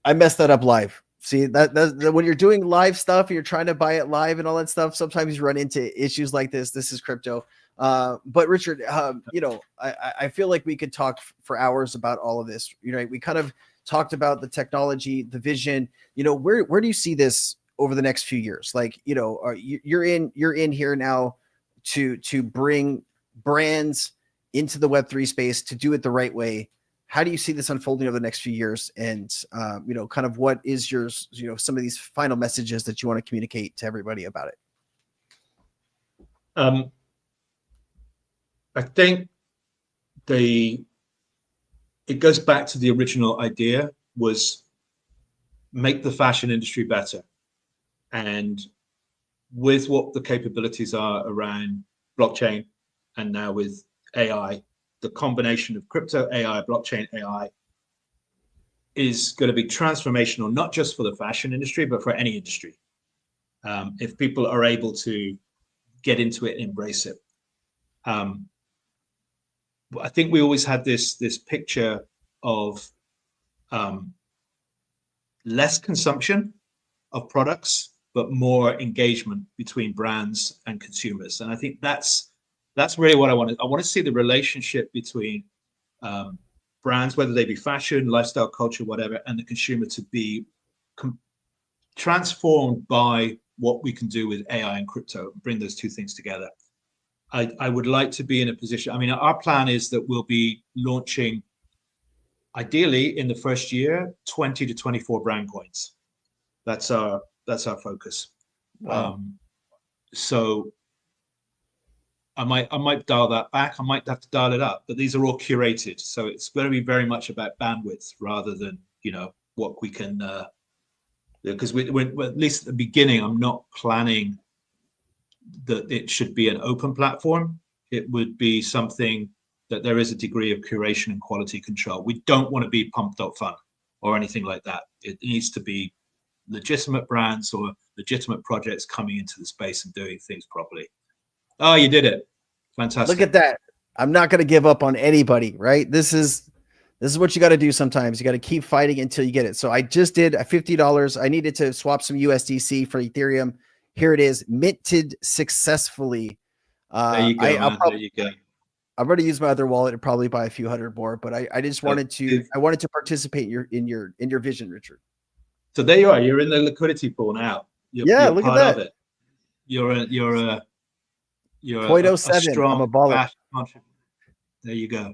I messed that up live. See that when you're doing live stuff, you're trying to buy it live and all that stuff. Sometimes you run into issues like this. This is crypto. But Richard, I feel like we could talk for hours about all of this. We kind of talked about the technology, the vision. Where do you see this over the next few years? Like, you're in here now to bring brands into the Web3 space to do it the right way. How do you see this unfolding over the next few years? And, kind of what is yours, some of these final messages that you want to communicate to everybody about it? I think it goes back to the original idea was make the fashion industry better. And with what the capabilities are around blockchain and now with AI, the combination of crypto AI, blockchain AI is going to be transformational, not just for the fashion industry, but for any industry. If people are able to get into it and embrace it. I think we always had this picture of less consumption of products, but more engagement between brands and consumers. And I think that's really what I want. I want to see the relationship between brands, whether they be fashion, lifestyle, culture, whatever, and the consumer to be transformed by what we can do with AI and crypto, bring those two things together. I would like to be in a position. I mean, our plan is that we'll be launching, ideally in the first year, 20 to 24 brand coins. That's our focus. Wow. So I might dial that back. I might have to dial it up, but these are all curated. So it's going to be very much about bandwidth rather than, what we can, because we're at least at the beginning, I'm not planning that it should be an open platform. It would be something that there is a degree of curation and quality control. We don't want to be pump.fun or anything like that. It needs to be legitimate brands or legitimate projects coming into the space and doing things properly. Oh, you did it. Fantastic. Look at that. I'm not going to give up on anybody, right? This is what you got to do sometimes. You got to keep fighting until you get it. So I just did a $50. I needed to swap some USDC for Ethereum. Here it is, minted successfully. There you go, there you go. I'm going to use my other wallet and probably buy a few hundred more, but I just wanted to participate in your vision, Richard. So there you are. You're in the liquidity pool now. You're look part at that. of it. You're a 0.07. strong, I'm a baller. There you go.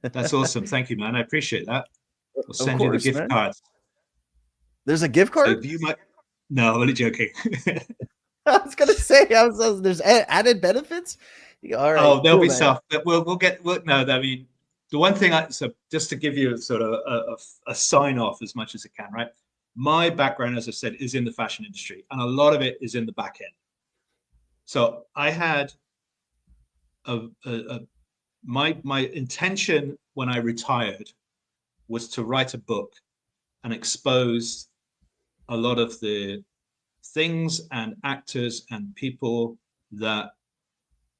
That's awesome. Thank you, man. I appreciate that. I'll send you the gift cards. There's a gift card? So no, I'm only joking. I was gonna say, there's added benefits. All right. Oh, there'll be stuff that we'll get. No, I mean, the one thing. So just to give you sort of a sign off as much as I can, right? My background, as I said, is in the fashion industry, and a lot of it is in the back end. So I had my intention when I retired was to write a book and expose a lot of the things and actors and people that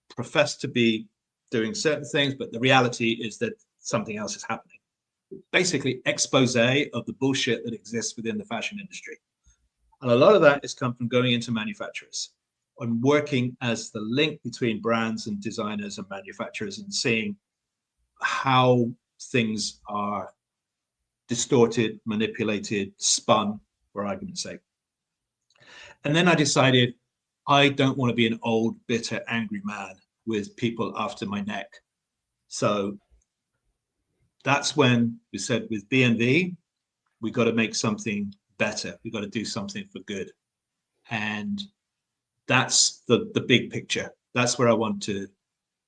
profess to be doing certain things, but the reality is that something else is happening. Basically, expose of the bullshit that exists within the fashion industry. And a lot of that has come from going into manufacturers and working as the link between brands and designers and manufacturers and seeing how things are distorted, manipulated, spun, for argument's sake. And then I decided I don't want to be an old, bitter, angry man with people after my neck. So that's when we said with BNV, we got to make something better. We got to do something for good. And that's the big picture. That's where I want to,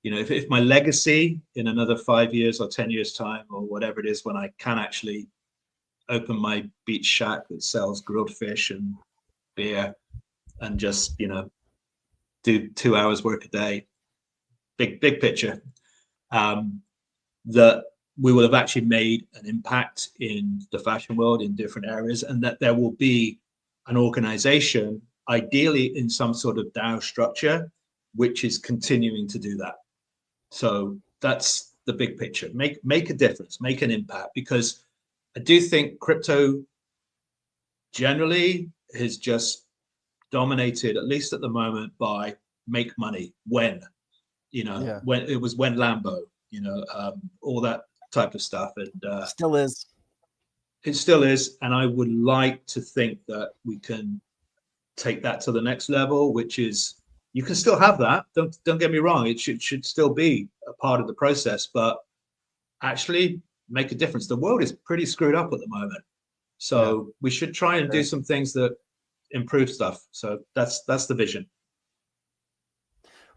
if my legacy in another 5 years or 10 years time or whatever it is, when I can actually open my beach shack that sells grilled fish and beer and just, do 2 hours work a day, big picture, that we will have actually made an impact in the fashion world in different areas, and that there will be an organization, ideally in some sort of DAO structure, which is continuing to do that. So that's the big picture. Make a difference, make an impact, because I do think crypto generally is just dominated, at least at the moment, by make money when it was when Lambo, all that type of stuff, and still is. It still is, and I would like to think that we can take that to the next level, which is you can still have that. Don't get me wrong; it should still be a part of the process, but actually make a difference. The world is pretty screwed up at the moment, so we should try and do some things that improve stuff. So that's the vision.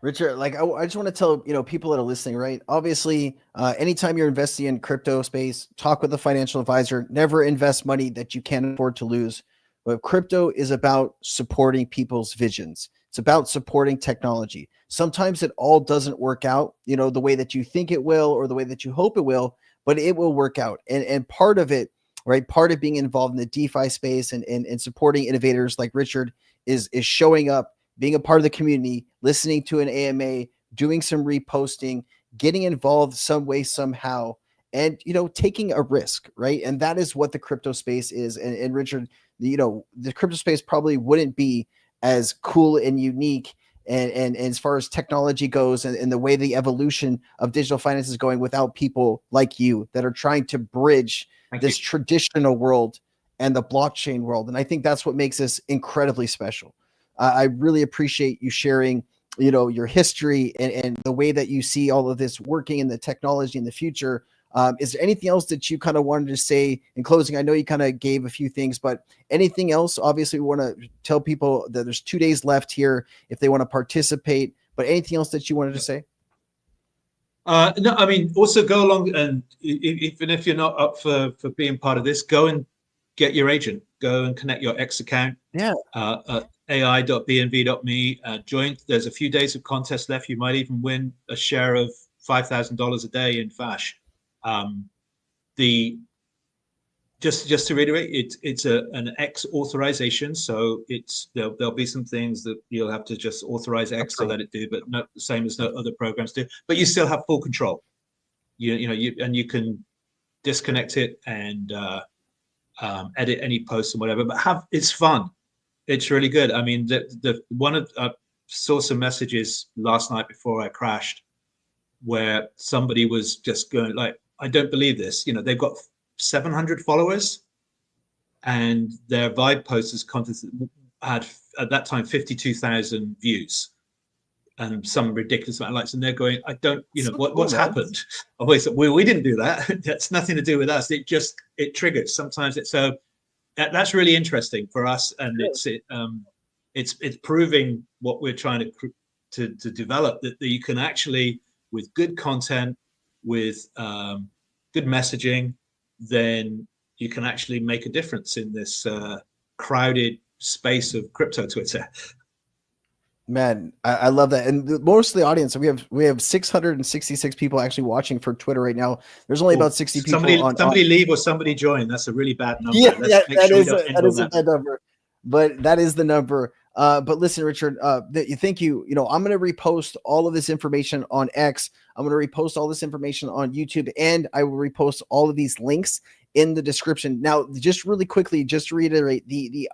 Richard, I just want to tell people that are listening, right? Obviously, anytime you're investing in crypto space, talk with a financial advisor. Never invest money that you can't afford to lose. But crypto is about supporting people's visions. It's about supporting technology. Sometimes it all doesn't work out, the way that you think it will or the way that you hope it will, but it will work out. And part of it, right? Part of being involved in the DeFi space and supporting innovators like Richard is showing up, being a part of the community, listening to an AMA, doing some reposting, getting involved some way, somehow, and, taking a risk, right? And that is what the crypto space is. And Richard, the crypto space probably wouldn't be as cool and unique and as far as technology goes and the way the evolution of digital finance is going without people like you that are trying to bridge this traditional world and the blockchain world. And I think that's what makes this incredibly special. I really appreciate you sharing, your history and the way that you see all of this working in the technology in the future. Is there anything else that you kind of wanted to say in closing? I know you kind of gave a few things, but anything else? Obviously, we want to tell people that there's 2 days left here if they want to participate, but anything else that you wanted to say? No, I mean, also go along, and even if you're not up for being part of this, go and get your agent. Go and connect your X account. Yeah. ai.bnv.me. Join. There's a few days of contest left. You might even win a share of $5,000 a day in Fash. Just to reiterate, it's an X authorization, so there'll be some things that you'll have to just authorize X to let it do, but not the same as other programs do. But you still have full control. You can disconnect it and edit any posts and whatever. But it's fun. It's really good. I mean, I saw some messages last night before I crashed, where somebody was just going like, "I don't believe this." They've got 700 followers, and their Vibe posters contest had at that time 52,000 views and some ridiculous amount of likes, and they're going, "I don't, what's happened?" We didn't do that. That's nothing to do with us. It triggers. Sometimes that's really interesting for us, and it's proving what we're trying to develop, that you can actually, with good content, with good messaging, then you can actually make a difference in this crowded space of crypto Twitter. Man, I love that. And most of the audience, we have 666 people actually watching for Twitter right now. There's only about 60 people. Somebody leave or somebody join. That's a really bad number. Yeah, that is a bad number. But that is the number. But listen, Richard, thank you. I'm going to repost all of this information on X. I'm going to repost all this information on YouTube, and I will repost all of these links in the description. Now, just really quickly, just to reiterate, the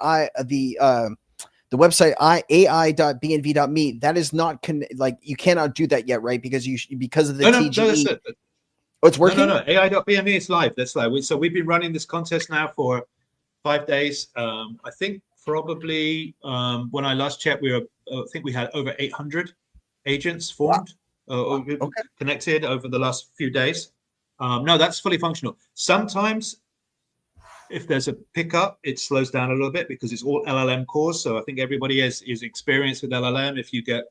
website ai.bnv.me, that is not you cannot do that yet, right? Because of the TGE. No, that's it. Oh, it's working. No. AI.bnv is live. That's live. So we've been running this contest now for 5 days. I think probably when I last checked, I think we had over 800 agents formed, connected over the last few days. No, that's fully functional. Sometimes, if there's a pickup, it slows down a little bit because it's all LLM cores. So I think everybody is experienced with LLM. If you get,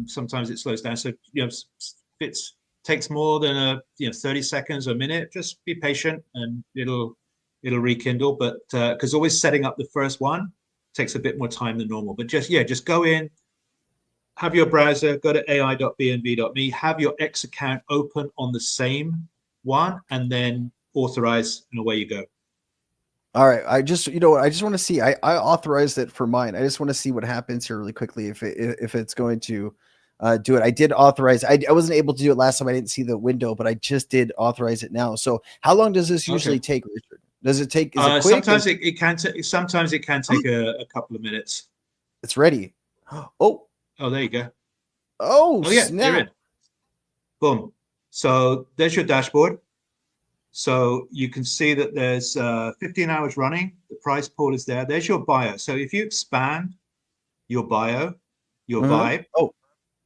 sometimes it slows down. So if it takes more than 30 seconds or a minute, just be patient and it'll rekindle. But because always setting up the first one takes a bit more time than normal. But just go in, have your browser, go to ai.bnv.me, have your X account open on the same one, and then authorize, and away you go. All right. I just want to see, I authorized it for mine. I just want to see what happens here really quickly. If it's going to do it. I did authorize. I wasn't able to do it last time. I didn't see the window, but I just did authorize it now. So how long does this usually take, Richard? Does it take, is it quick? Sometimes it can take, a couple of minutes. It's ready. Oh, there you go. Oh yeah. Snap. You're in. Boom. So there's your dashboard. So you can see that there's 15 hours running. The price pool is there. There's your bio. So if you expand your bio, your Vibe,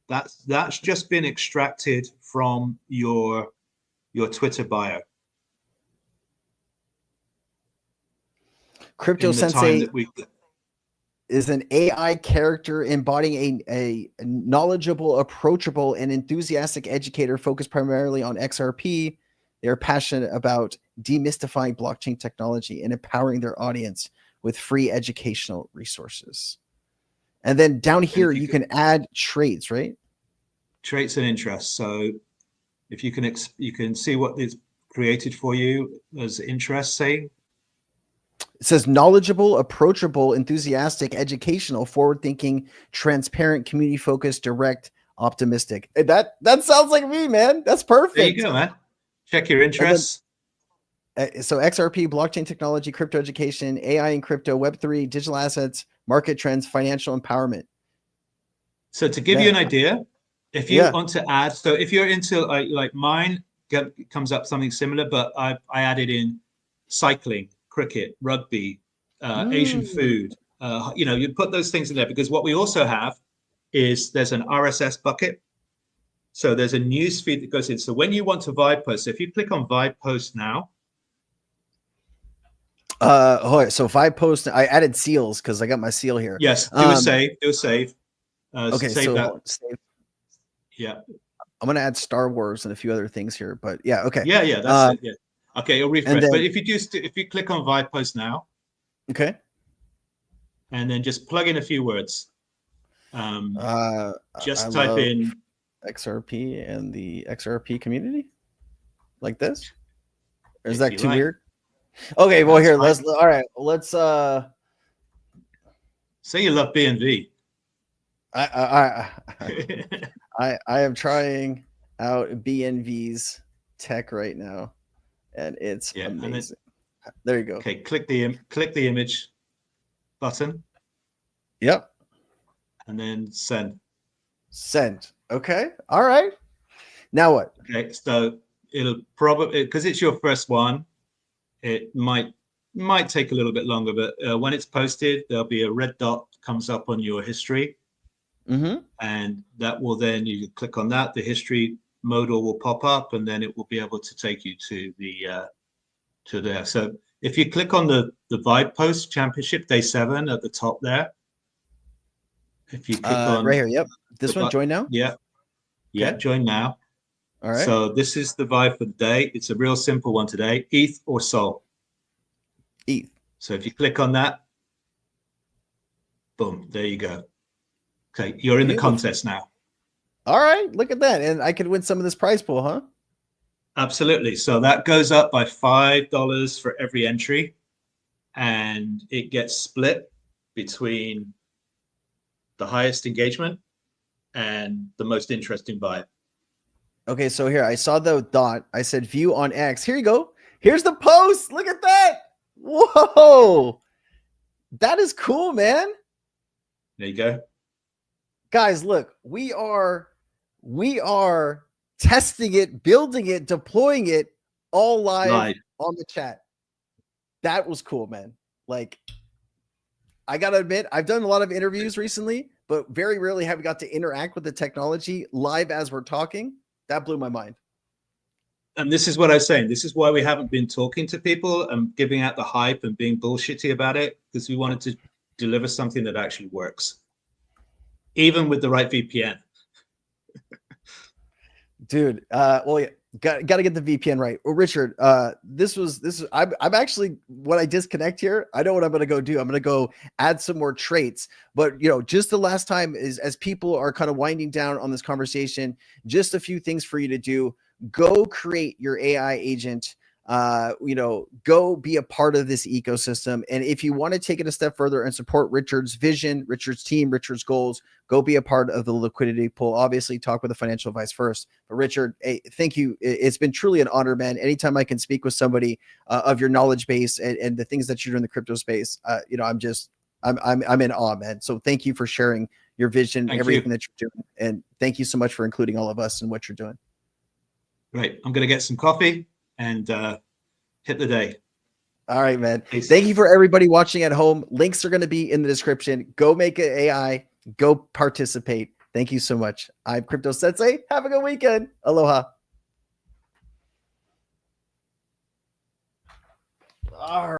that's just been extracted from your Twitter bio. Crypto Sensei is an AI character embodying a knowledgeable, approachable, and enthusiastic educator focused primarily on XRP. They're passionate about demystifying blockchain technology and empowering their audience with free educational resources. And then down here, you can add traits, right? Traits and interests. So if you can see what is created for you as interests, say. It says knowledgeable, approachable, enthusiastic, educational, forward-thinking, transparent, community-focused, direct, optimistic. That sounds like me, man. That's perfect. There you go, man. Check your interests. So XRP, blockchain technology, crypto education, AI and crypto, Web3, digital assets, market trends, financial empowerment. So to give you an idea, if you want to add, so if you're into like mine, comes up something similar, but I added in cycling, cricket, rugby, Asian food, you put those things in there, because what we also have is there's an RSS bucket. So there's a news feed that goes in. So when you want to vibe post, if you click on vibe post now. So vibe post, I added seals because I got my seal here. Yes, do a save. Okay, save so that. save. Yeah. I'm gonna add Star Wars and a few other things here, but yeah, okay. Yeah, that's it. Yeah. Okay, you'll refresh. Then, but if you click on vibe post now. Okay. And then just plug in a few words. Just type in XRP and the XRP community, like this. Or is that too weird? Okay, well, here, let's say you love BNV. I am trying out BNV's tech right now, and it's amazing. There you go. Okay, click the image button. Yep. And then send. Send. Okay. All right. Now what? Okay, so it'll probably, because it's your first one, it might take a little bit longer, but when it's posted, there'll be a red dot comes up on your history. And that will then, you click on that, the history modal will pop up, and then it will be able to take you to there. So if you click on the Vibe Post Championship Day 7 at the top there, if you click on right here, yep, this one, join now. Yeah, okay. Join now. All right. So this is the vibe for the day. It's a real simple one today: ETH or SOL. ETH. So if you click on that, boom, there you go. Okay, you're in the contest now. All right, look at that, and I could win some of this prize pool, huh? Absolutely. So that goes up by $5 for every entry, and it gets split between the highest engagement and the most interesting vibe. Okay, so here I saw the dot. I said view on X. Here you go. Here's the post. Look at that. Whoa. That is cool, man. There you go. Guys, look, we are testing it, building it, deploying it all live on the chat. That was cool, man. Like, I got to admit, I've done a lot of interviews recently, but very rarely have we got to interact with the technology live as we're talking. That blew my mind. And this is what I was saying. This is why we haven't been talking to people and giving out the hype and being bullshitty about it, because we wanted to deliver something that actually works, even with the right VPN. Dude, well, yeah, got to get the VPN right. Well, Richard, this is I'm actually, when I disconnect here, I know what I'm going to go do. I'm going to go add some more traits. But just the last time is, as people are kind of winding down on this conversation, just a few things for you to do. Go create your AI agent. Go be a part of this ecosystem. And if you want to take it a step further and support Richard's vision, Richard's team, Richard's goals, go be a part of the liquidity pool. Obviously, talk with the financial advice first. But Richard, hey, thank you. It's been truly an honor, man. Anytime I can speak with somebody of your knowledge base and the things that you do in the crypto space, I'm in awe, man. So thank you for sharing your vision, everything that you're doing. And thank you so much for including all of us in what you're doing. Great. I'm going to get some coffee and hit the day. All right, man. Peace. Thank you for everybody watching at home. Links are going to be in the description. Go make it AI. Go participate. Thank you so much. I'm Crypto Sensei. Have a good weekend. Aloha. All right.